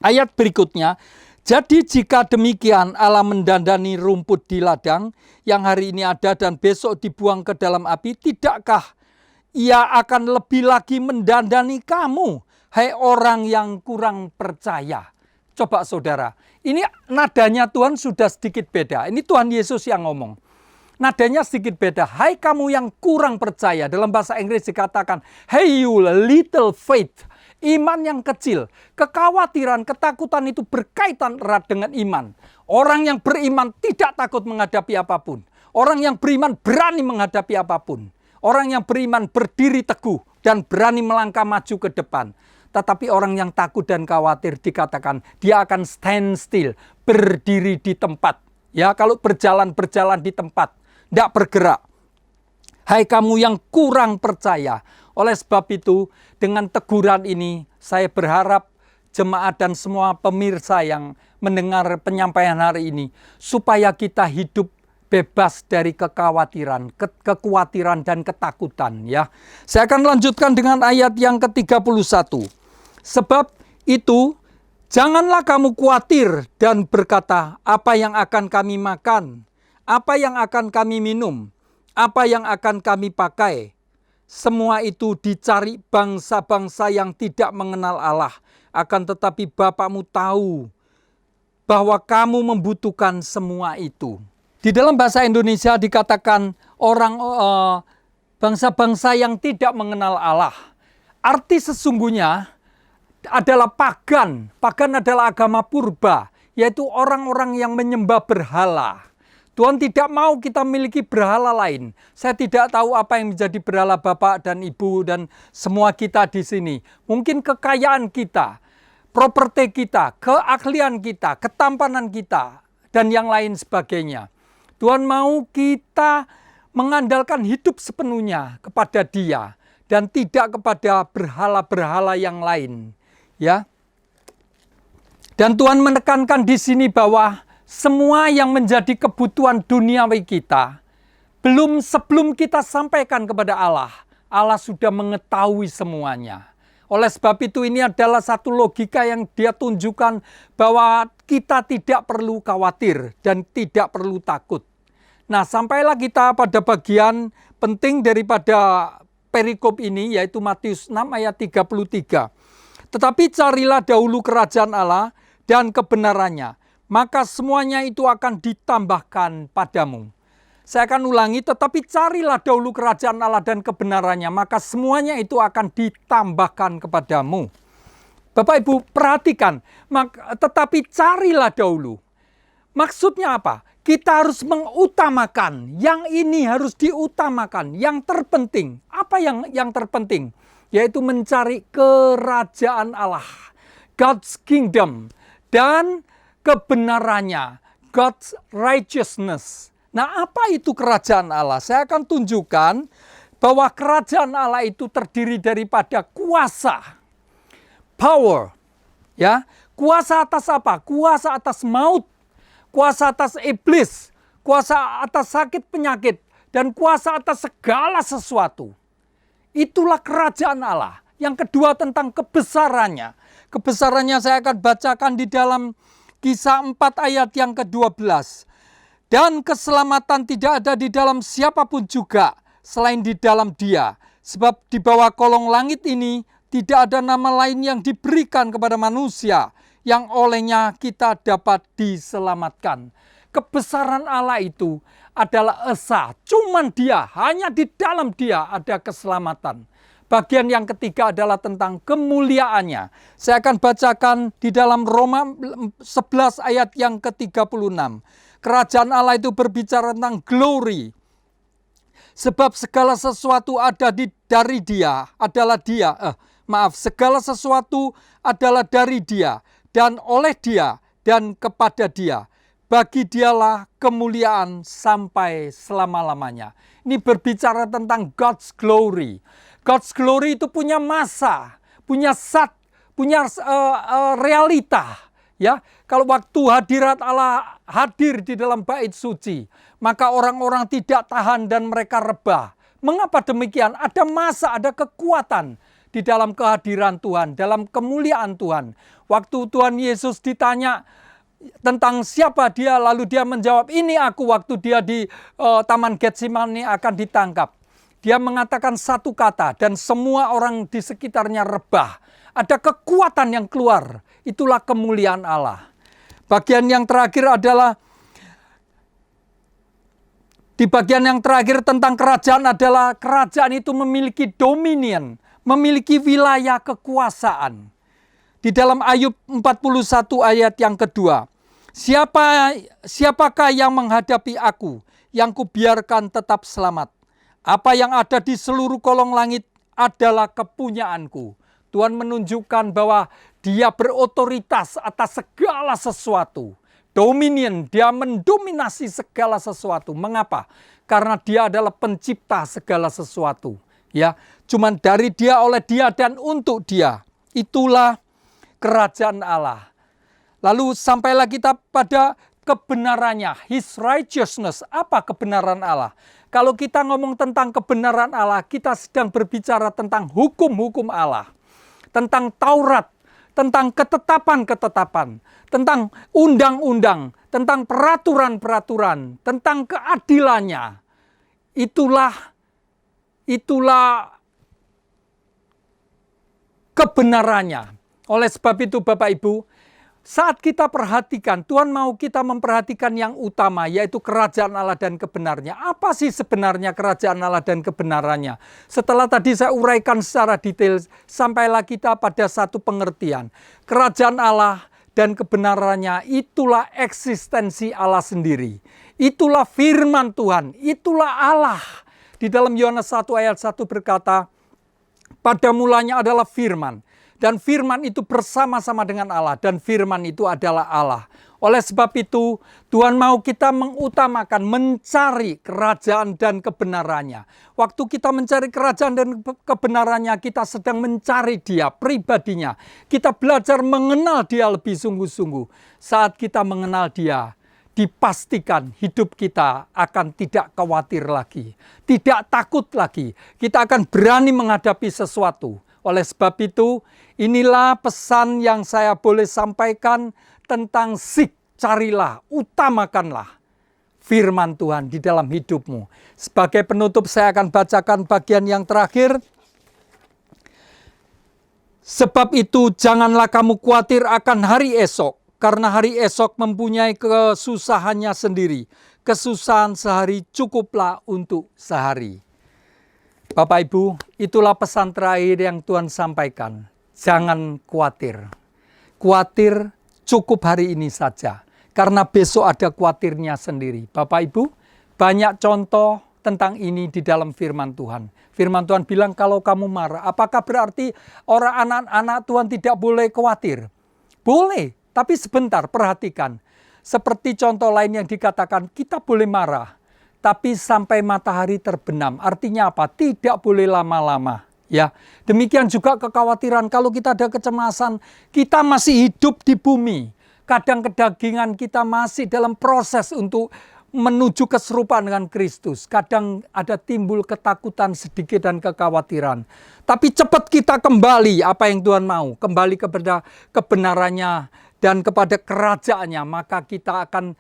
Ayat berikutnya, jadi jika demikian Allah mendandani rumput di ladang yang hari ini ada dan besok dibuang ke dalam api, tidakkah Ia akan lebih lagi mendandani kamu, hai orang yang kurang percaya. Coba saudara, ini nadanya Tuhan sudah sedikit beda. Ini Tuhan Yesus yang ngomong. Nadanya sedikit beda. Hai kamu yang kurang percaya. Dalam bahasa Inggris dikatakan, hey you little faith. Iman yang kecil. Kekhawatiran, ketakutan itu berkaitan erat dengan iman. Orang yang beriman tidak takut menghadapi apapun. Orang yang beriman berani menghadapi apapun. Orang yang beriman berdiri teguh dan berani melangkah maju ke depan. Tetapi orang yang takut dan khawatir dikatakan dia akan stand still, berdiri di tempat. Ya, kalau berjalan di tempat, tidak bergerak. Hai kamu yang kurang percaya. Oleh sebab itu, dengan teguran ini saya berharap jemaat dan semua pemirsa yang mendengar penyampaian hari ini supaya kita hidup bebas dari kekhawatiran, kekhawatiran dan ketakutan ya. Saya akan lanjutkan dengan ayat yang ke-31. Sebab itu janganlah kamu khawatir dan berkata, apa yang akan kami makan, apa yang akan kami minum, apa yang akan kami pakai. Semua itu dicari bangsa-bangsa yang tidak mengenal Allah. Akan tetapi Bapakmu tahu bahwa kamu membutuhkan semua itu. Di dalam bahasa Indonesia dikatakan orang bangsa-bangsa yang tidak mengenal Allah. Arti sesungguhnya adalah pagan. Pagan adalah agama purba, yaitu orang-orang yang menyembah berhala. Tuhan tidak mau kita miliki berhala lain. Saya tidak tahu apa yang menjadi berhala Bapak dan Ibu dan semua kita di sini. Mungkin kekayaan kita, properti kita, keahlian kita, ketampanan kita, dan yang lain sebagainya. Tuhan mau kita mengandalkan hidup sepenuhnya kepada Dia dan tidak kepada berhala-berhala yang lain. Ya. Dan Tuhan menekankan di sini bahwa semua yang menjadi kebutuhan duniawi kita, sebelum kita sampaikan kepada Allah, Allah sudah mengetahui semuanya. Oleh sebab itu ini adalah satu logika yang dia tunjukkan bahwa kita tidak perlu khawatir dan tidak perlu takut. Nah, sampailah kita pada bagian penting daripada perikop ini, yaitu Matius 6 ayat 33. Tetapi carilah dahulu kerajaan Allah dan kebenarannya, maka semuanya itu akan ditambahkan padamu. Saya akan ulangi, tetapi carilah dahulu kerajaan Allah dan kebenarannya, maka semuanya itu akan ditambahkan kepadamu. Bapak Ibu perhatikan, tetapi carilah dahulu. Maksudnya apa? Kita harus mengutamakan, yang ini harus diutamakan, yang terpenting. Apa yang terpenting? Yaitu mencari kerajaan Allah, God's kingdom, dan kebenarannya, God's righteousness. Nah, apa itu kerajaan Allah? Saya akan tunjukkan bahwa kerajaan Allah itu terdiri daripada kuasa, power, ya. Kuasa atas apa? Kuasa atas maut, kuasa atas iblis, kuasa atas sakit penyakit, dan kuasa atas segala sesuatu. Itulah kerajaan Allah. Yang kedua tentang kebesarannya. Kebesarannya saya akan bacakan di dalam Kisah 4 ayat yang ke-12. Dan keselamatan tidak ada di dalam siapapun juga selain di dalam Dia. Sebab di bawah kolong langit ini tidak ada nama lain yang diberikan kepada manusia yang olehnya kita dapat diselamatkan. Kebesaran Allah itu adalah esa. Cuman Dia, hanya di dalam Dia ada keselamatan. Bagian yang ketiga adalah tentang kemuliaannya. Saya akan bacakan di dalam Roma 11 ayat yang ke-36. Kerajaan Allah itu berbicara tentang glory. Sebab segala sesuatu ada dari Dia, segala sesuatu adalah dari Dia, dan oleh Dia, dan kepada Dia. Bagi Dialah kemuliaan sampai selama-lamanya. Ini berbicara tentang God's glory. God's glory itu punya masa, punya realita. Ya, kalau waktu hadirat Allah hadir di dalam bait suci, maka orang-orang tidak tahan dan mereka rebah. Mengapa demikian? Ada masa, ada kekuatan di dalam kehadiran Tuhan, dalam kemuliaan Tuhan. Waktu Tuhan Yesus ditanya tentang siapa Dia, lalu Dia menjawab, ini aku, waktu Dia di Taman Getsemani akan ditangkap. Dia mengatakan satu kata dan semua orang di sekitarnya rebah. Ada kekuatan yang keluar. Itulah kemuliaan Allah. Bagian yang terakhir adalah, di bagian yang terakhir tentang kerajaan adalah kerajaan itu memiliki dominion, memiliki wilayah kekuasaan. Di dalam Ayub 41 ayat yang kedua. Siapakah yang menghadapi aku, yang kubiarkan tetap selamat? Apa yang ada di seluruh kolong langit adalah kepunyaanku. Tuhan menunjukkan bahwa Dia berotoritas atas segala sesuatu. Dominion, Dia mendominasi segala sesuatu. Mengapa? Karena Dia adalah pencipta segala sesuatu. Ya, cuman dari Dia, oleh Dia, dan untuk Dia. Itulah kerajaan Allah. Lalu sampailah kita pada kebenarannya, His righteousness. Apa kebenaran Allah? Kalau kita ngomong tentang kebenaran Allah, kita sedang berbicara tentang hukum-hukum Allah. Tentang Taurat, tentang ketetapan-ketetapan, tentang undang-undang, tentang peraturan-peraturan, tentang keadilannya. Itulah kebenarannya. Oleh sebab itu Bapak Ibu, saat kita perhatikan, Tuhan mau kita memperhatikan yang utama, yaitu kerajaan Allah dan kebenarannya. Apa sih sebenarnya kerajaan Allah dan kebenarannya? Setelah tadi saya uraikan secara detail, sampailah kita pada satu pengertian. Kerajaan Allah dan kebenarannya itulah eksistensi Allah sendiri. Itulah firman Tuhan, itulah Allah. Di dalam Yohanes 1 ayat 1 berkata, pada mulanya adalah firman. Dan firman itu bersama-sama dengan Allah. Dan firman itu adalah Allah. Oleh sebab itu, Tuhan mau kita mengutamakan, mencari kerajaan dan kebenarannya. Waktu kita mencari kerajaan dan kebenarannya, kita sedang mencari Dia, pribadinya. Kita belajar mengenal Dia lebih sungguh-sungguh. Saat kita mengenal Dia, dipastikan hidup kita akan tidak khawatir lagi. Tidak takut lagi. Kita akan berani menghadapi sesuatu. Oleh sebab itu, inilah pesan yang saya boleh sampaikan tentang carilah, utamakanlah firman Tuhan di dalam hidupmu. Sebagai penutup saya akan bacakan bagian yang terakhir. Sebab itu janganlah kamu khawatir akan hari esok, karena hari esok mempunyai kesusahannya sendiri. Kesusahan sehari cukuplah untuk sehari. Bapak Ibu, itulah pesan terakhir yang Tuhan sampaikan. Jangan khawatir. Khawatir cukup hari ini saja. Karena besok ada khawatirnya sendiri. Bapak Ibu, banyak contoh tentang ini di dalam firman Tuhan. Firman Tuhan bilang kalau kamu marah, apakah berarti orang anak-anak Tuhan tidak boleh khawatir? Boleh, tapi sebentar perhatikan. Seperti contoh lain yang dikatakan, kita boleh marah. Tapi sampai matahari terbenam. Artinya apa? Tidak boleh lama-lama. Ya, demikian juga kekhawatiran. Kalau kita ada kecemasan, kita masih hidup di bumi. Kadang kedagingan kita masih dalam proses untuk menuju keserupaan dengan Kristus. Kadang ada timbul ketakutan sedikit dan kekhawatiran. Tapi cepat kita kembali apa yang Tuhan mau. Kembali kepada kebenarannya dan kepada kerajaannya. Maka kita akan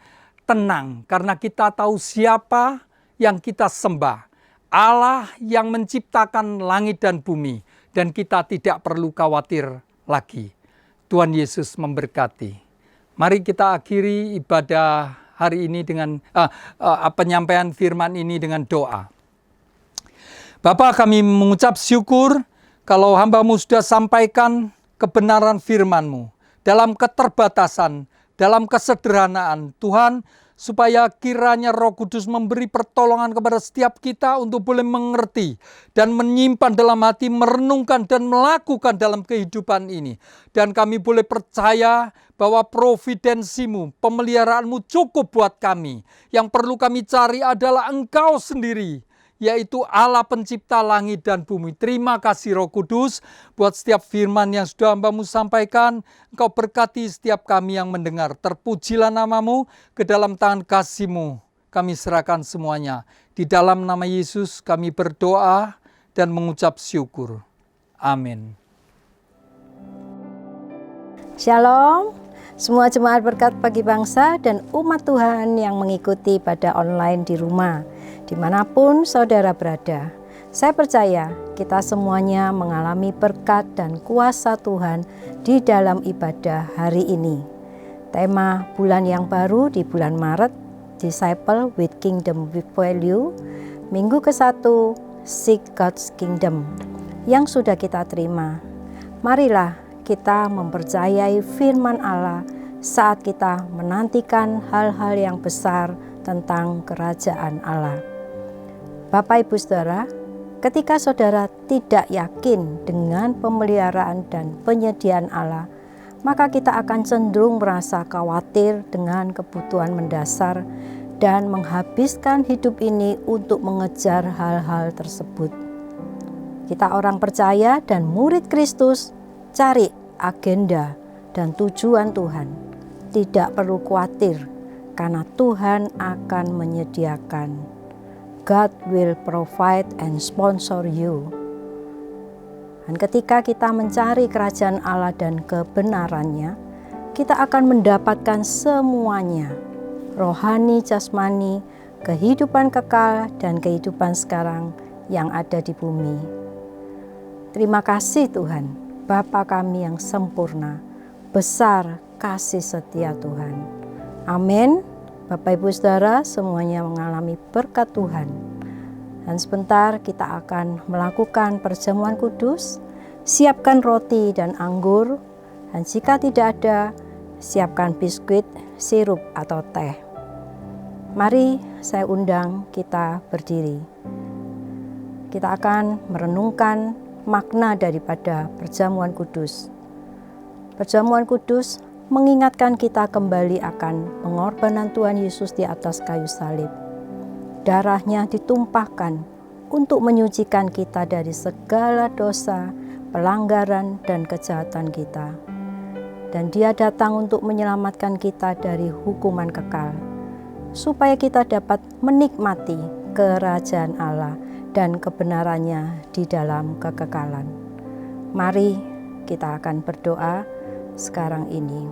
tenang. Karena kita tahu siapa yang kita sembah. Allah yang menciptakan langit dan bumi. Dan kita tidak perlu khawatir lagi. Tuhan Yesus memberkati. Mari kita akhiri ibadah hari ini dengan penyampaian firman ini dengan doa. Bapa, kami mengucap syukur kalau hamba-Mu sudah sampaikan kebenaran firman-Mu. Dalam keterbatasan, dalam kesederhanaan. Tuhan, supaya kiranya Roh Kudus memberi pertolongan kepada setiap kita untuk boleh mengerti dan menyimpan dalam hati, merenungkan dan melakukan dalam kehidupan ini. Dan kami boleh percaya bahwa providensi-Mu, pemeliharaanmu cukup buat kami. Yang perlu kami cari adalah Engkau sendiri, yaitu Allah pencipta langit dan bumi. Terima kasih Roh Kudus buat setiap firman yang sudah hamba-Mu sampaikan. Engkau berkati setiap kami yang mendengar. Terpujilah nama-Mu, ke dalam tangan kasih-Mu kami serahkan semuanya. Di dalam nama Yesus kami berdoa dan mengucap syukur. Amin. Shalom, semua jemaat berkat pagi bangsa dan umat Tuhan yang mengikuti pada online di rumah. Dimanapun saudara berada, saya percaya kita semuanya mengalami berkat dan kuasa Tuhan di dalam ibadah hari ini. Tema bulan yang baru di bulan Maret, Disciple with Kingdom with Value, minggu ke-1, Seek God's Kingdom, yang sudah kita terima. Marilah kita mempercayai firman Allah saat kita menantikan hal-hal yang besar tentang kerajaan Allah. Bapak Ibu Saudara, ketika saudara tidak yakin dengan pemeliharaan dan penyediaan Allah, maka kita akan cenderung merasa khawatir dengan kebutuhan mendasar dan menghabiskan hidup ini untuk mengejar hal-hal tersebut. Kita orang percaya dan murid Kristus cari agenda dan tujuan Tuhan. Tidak perlu khawatir karena Tuhan akan menyediakan. God will provide and sponsor you. Dan ketika kita mencari kerajaan Allah dan kebenarannya, kita akan mendapatkan semuanya. Rohani, jasmani, kehidupan kekal dan kehidupan sekarang yang ada di bumi. Terima kasih Tuhan, Bapa kami yang sempurna, besar kasih setia Tuhan. Amin. Bapak Ibu Saudara semuanya mengalami berkat Tuhan. Dan sebentar kita akan melakukan perjamuan kudus. Siapkan roti dan anggur. Dan jika tidak ada, siapkan biskuit, sirup atau teh. Mari saya undang kita berdiri. Kita akan merenungkan makna daripada perjamuan kudus. Perjamuan kudus mengingatkan kita kembali akan pengorbanan Tuhan Yesus di atas kayu salib. Darahnya ditumpahkan untuk menyucikan kita dari segala dosa, pelanggaran, dan kejahatan kita. Dan Dia datang untuk menyelamatkan kita dari hukuman kekal, supaya kita dapat menikmati kerajaan Allah dan kebenarannya di dalam kekekalan. Mari kita akan berdoa sekarang ini.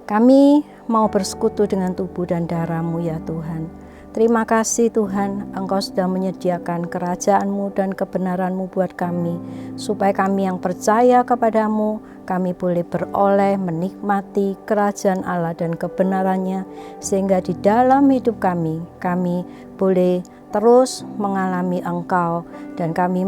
Kami mau bersekutu dengan tubuh dan darah-Mu ya Tuhan. Terima kasih Tuhan, Engkau sudah menyediakan kerajaan-Mu dan kebenaran-Mu buat kami, supaya kami yang percaya kepadamu, kami boleh beroleh menikmati kerajaan Allah dan kebenarannya, sehingga di dalam hidup kami boleh terus mengalami Engkau, dan kami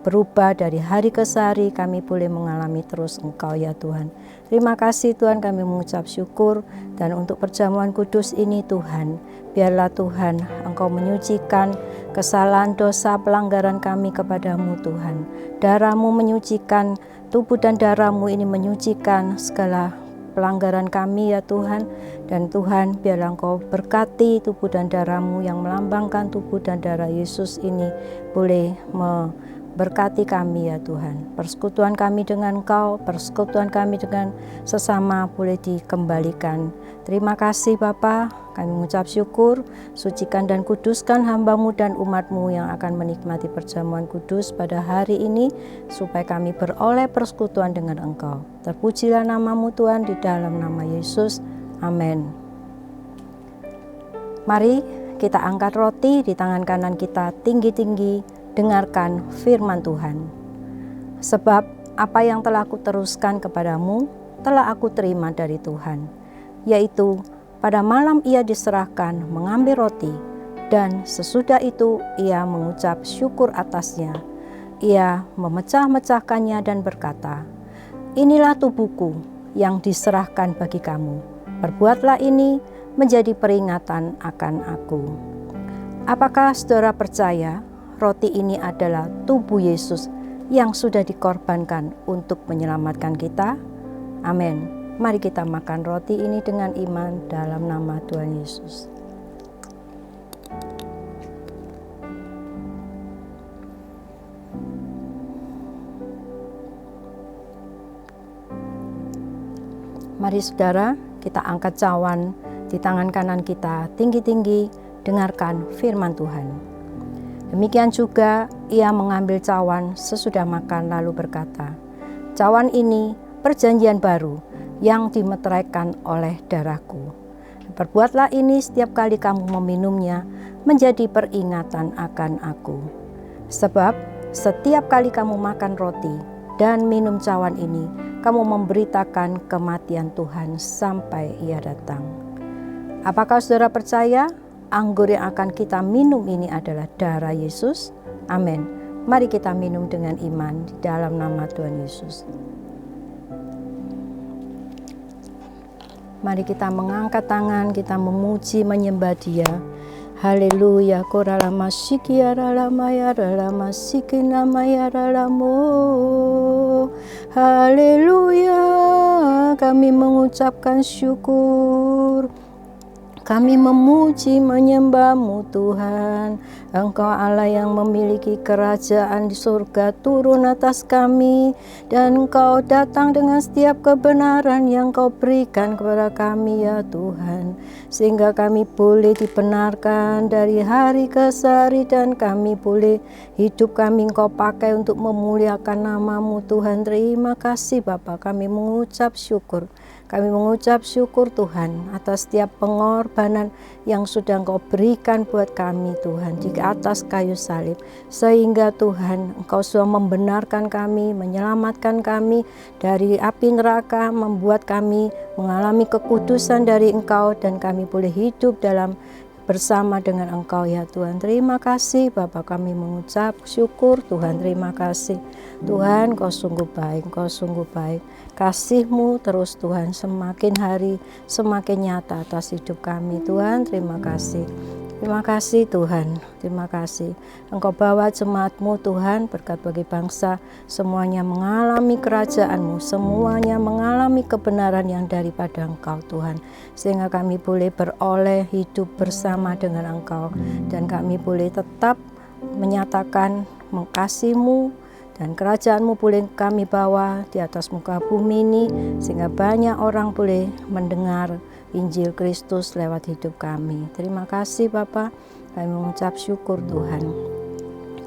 berubah dari hari ke hari, kami boleh mengalami terus Engkau ya Tuhan. Terima kasih Tuhan, kami mengucap syukur, dan untuk perjamuan kudus ini Tuhan, biarlah Tuhan Engkau menyucikan kesalahan, dosa, pelanggaran kami kepadamu Tuhan. Darah-Mu menyucikan, tubuh dan darah-Mu ini menyucikan segala pelanggaran kami ya Tuhan. Dan Tuhan, biarlah Engkau berkati tubuh dan darah-Mu yang melambangkan tubuh dan darah Yesus ini boleh berkati kami ya Tuhan. Persekutuan kami dengan Engkau, persekutuan kami dengan sesama boleh dikembalikan. Terima kasih Bapa, kami mengucap syukur. Sucikan dan kuduskan hamba-Mu dan umat-Mu yang akan menikmati perjamuan kudus pada hari ini, supaya kami beroleh persekutuan dengan Engkau. Terpujilah nama-Mu Tuhan, di dalam nama Yesus. Amin. Mari kita angkat roti di tangan kanan kita tinggi-tinggi. Dengarkan firman Tuhan. Sebab apa yang telah aku teruskan kepadamu, telah aku terima dari Tuhan, yaitu pada malam ia diserahkan mengambil roti, dan sesudah itu ia mengucap syukur atasnya. Ia memecah-mecahkannya dan berkata, "Inilah tubuhku yang diserahkan bagi kamu. Perbuatlah ini menjadi peringatan akan aku." Apakah saudara percaya roti ini adalah tubuh Yesus yang sudah dikorbankan untuk menyelamatkan kita? Amin. Mari kita makan roti ini dengan iman dalam nama Tuhan Yesus. Mari saudara, kita angkat cawan di tangan kanan kita tinggi-tinggi, dengarkan firman Tuhan. Demikian juga ia mengambil cawan sesudah makan lalu berkata, "Cawan ini perjanjian baru yang dimeteraikan oleh darahku. Perbuatlah ini setiap kali kamu meminumnya menjadi peringatan akan aku. Sebab setiap kali kamu makan roti dan minum cawan ini, kamu memberitakan kematian Tuhan sampai ia datang." Apakah saudara percaya anggur yang akan kita minum ini adalah darah Yesus? Amin. Mari kita minum dengan iman di dalam nama Tuhan Yesus. Mari kita mengangkat tangan, kita memuji, menyembah Dia. Haleluya, koralama sikiara lama ya lama sikina maya lamo. Haleluya, kami mengucapkan syukur. Kami memuji menyembah-Mu Tuhan. Engkau Allah yang memiliki kerajaan di surga turun atas kami. Dan Engkau datang dengan setiap kebenaran yang Kau berikan kepada kami ya Tuhan. Sehingga kami boleh dibenarkan dari hari ke hari. Dan kami boleh hidup kami Engkau pakai untuk memuliakan nama-Mu Tuhan. Terima kasih Bapa, kami mengucap syukur. Kami mengucap syukur Tuhan atas setiap pengorbanan yang sudah Engkau berikan buat kami Tuhan di atas kayu salib. Sehingga Tuhan Engkau sudah membenarkan kami, menyelamatkan kami dari api neraka, membuat kami mengalami kekudusan dari Engkau dan kami boleh hidup dalam bersama dengan Engkau ya Tuhan. Terima kasih Bapa, kami mengucap syukur Tuhan. Terima kasih Tuhan, Kau sungguh baik, Kau sungguh baik. Kasih-Mu terus Tuhan semakin hari semakin nyata atas hidup kami Tuhan. Terima kasih. Terima kasih Tuhan, terima kasih. Engkau bawa jemaat-Mu Tuhan, berkat bagi bangsa, semuanya mengalami kerajaan-Mu, semuanya mengalami kebenaran yang daripada Engkau Tuhan. Sehingga kami boleh beroleh hidup bersama dengan Engkau, dan kami boleh tetap menyatakan mengasihi-Mu, dan kerajaan-Mu boleh kami bawa di atas muka bumi ini, sehingga banyak orang boleh mendengar Injil Kristus lewat hidup kami. Terima kasih Bapa, kami mengucap syukur Tuhan.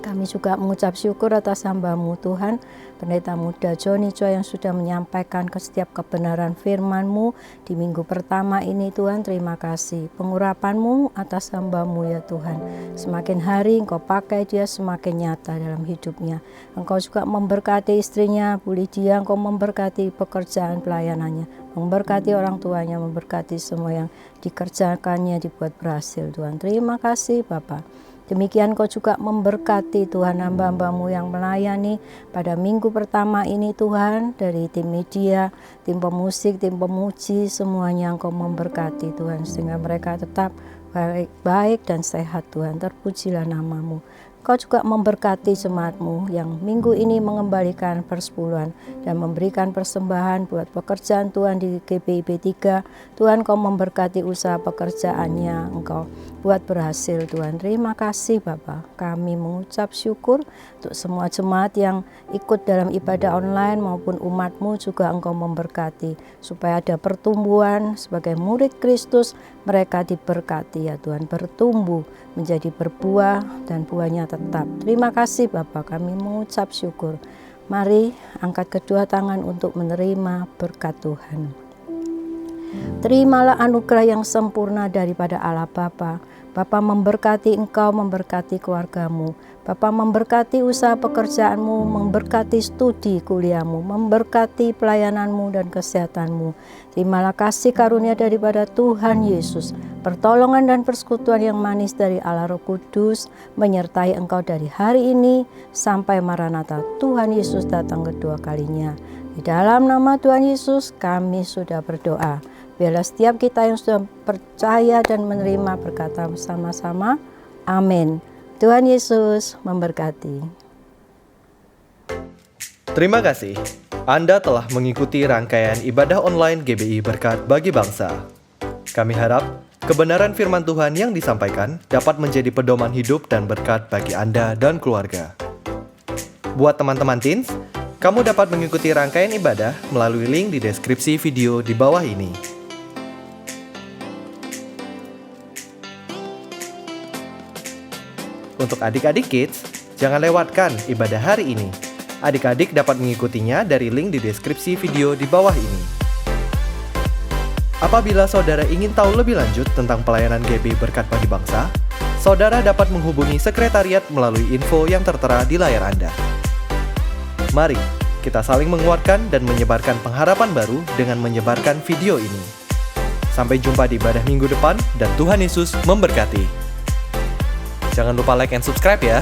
Kami juga mengucap syukur atas hamba-Mu Tuhan, Pendeta Muda Joni Choi yang sudah menyampaikan ke setiap kebenaran firman-Mu di minggu pertama ini Tuhan. Terima kasih pengurapan-Mu atas hamba-Mu ya Tuhan. Semakin hari Engkau pakai dia semakin nyata dalam hidupnya. Engkau juga memberkati istrinya Bu Lydia, Engkau memberkati pekerjaan pelayanannya, memberkati orang tuanya, memberkati semua yang dikerjakannya dibuat berhasil Tuhan. Terima kasih Bapak. Demikian Kau juga memberkati Tuhan hamba-hamba-Mu yang melayani pada minggu pertama ini Tuhan, dari tim media, tim pemusik, tim pemuji, semuanya Engkau memberkati Tuhan, sehingga mereka tetap baik dan sehat Tuhan. Terpujilah nama-Mu. Kau juga memberkati jemaat-Mu yang minggu ini mengembalikan persepuluhan dan memberikan persembahan buat pekerjaan Tuhan di GBIB 3. Tuhan Kau memberkati usaha pekerjaannya, Engkau buat berhasil Tuhan. Terima kasih Bapa. Kami mengucap syukur untuk semua jemaat yang ikut dalam ibadah online maupun umat-Mu juga Engkau memberkati. Supaya ada pertumbuhan sebagai murid Kristus, mereka diberkati ya Tuhan, bertumbuh menjadi berbuah dan buahnya tetap. Terima kasih Bapa, kami mengucap syukur. Mari angkat kedua tangan untuk menerima berkat Tuhan. Terimalah anugerah yang sempurna daripada Allah Bapa. Bapa memberkati engkau, memberkati keluargamu. Bapa memberkati usaha pekerjaanmu, memberkati studi kuliahmu, memberkati pelayananmu dan kesehatanmu. Terimalah kasih karunia daripada Tuhan Yesus, pertolongan dan persekutuan yang manis dari Allah Roh Kudus menyertai engkau dari hari ini sampai Maranatha Tuhan Yesus datang kedua kalinya. Di dalam nama Tuhan Yesus kami sudah berdoa. Biarlah setiap kita yang sudah percaya dan menerima berkata bersama-sama, amin. Tuhan Yesus memberkati. Terima kasih. Anda telah mengikuti rangkaian ibadah online GBI Berkat Bagi Bangsa. Kami harap kebenaran firman Tuhan yang disampaikan dapat menjadi pedoman hidup dan berkat bagi Anda dan keluarga. Buat teman-teman teens, kamu dapat mengikuti rangkaian ibadah melalui link di deskripsi video di bawah ini. Untuk adik-adik kids, jangan lewatkan ibadah hari ini. Adik-adik dapat mengikutinya dari link di deskripsi video di bawah ini. Apabila saudara ingin tahu lebih lanjut tentang pelayanan GBI Berkat Bagi Bangsa, saudara dapat menghubungi sekretariat melalui info yang tertera di layar Anda. Mari kita saling menguatkan dan menyebarkan pengharapan baru dengan menyebarkan video ini. Sampai jumpa di ibadah minggu depan dan Tuhan Yesus memberkati. Jangan lupa like and subscribe ya.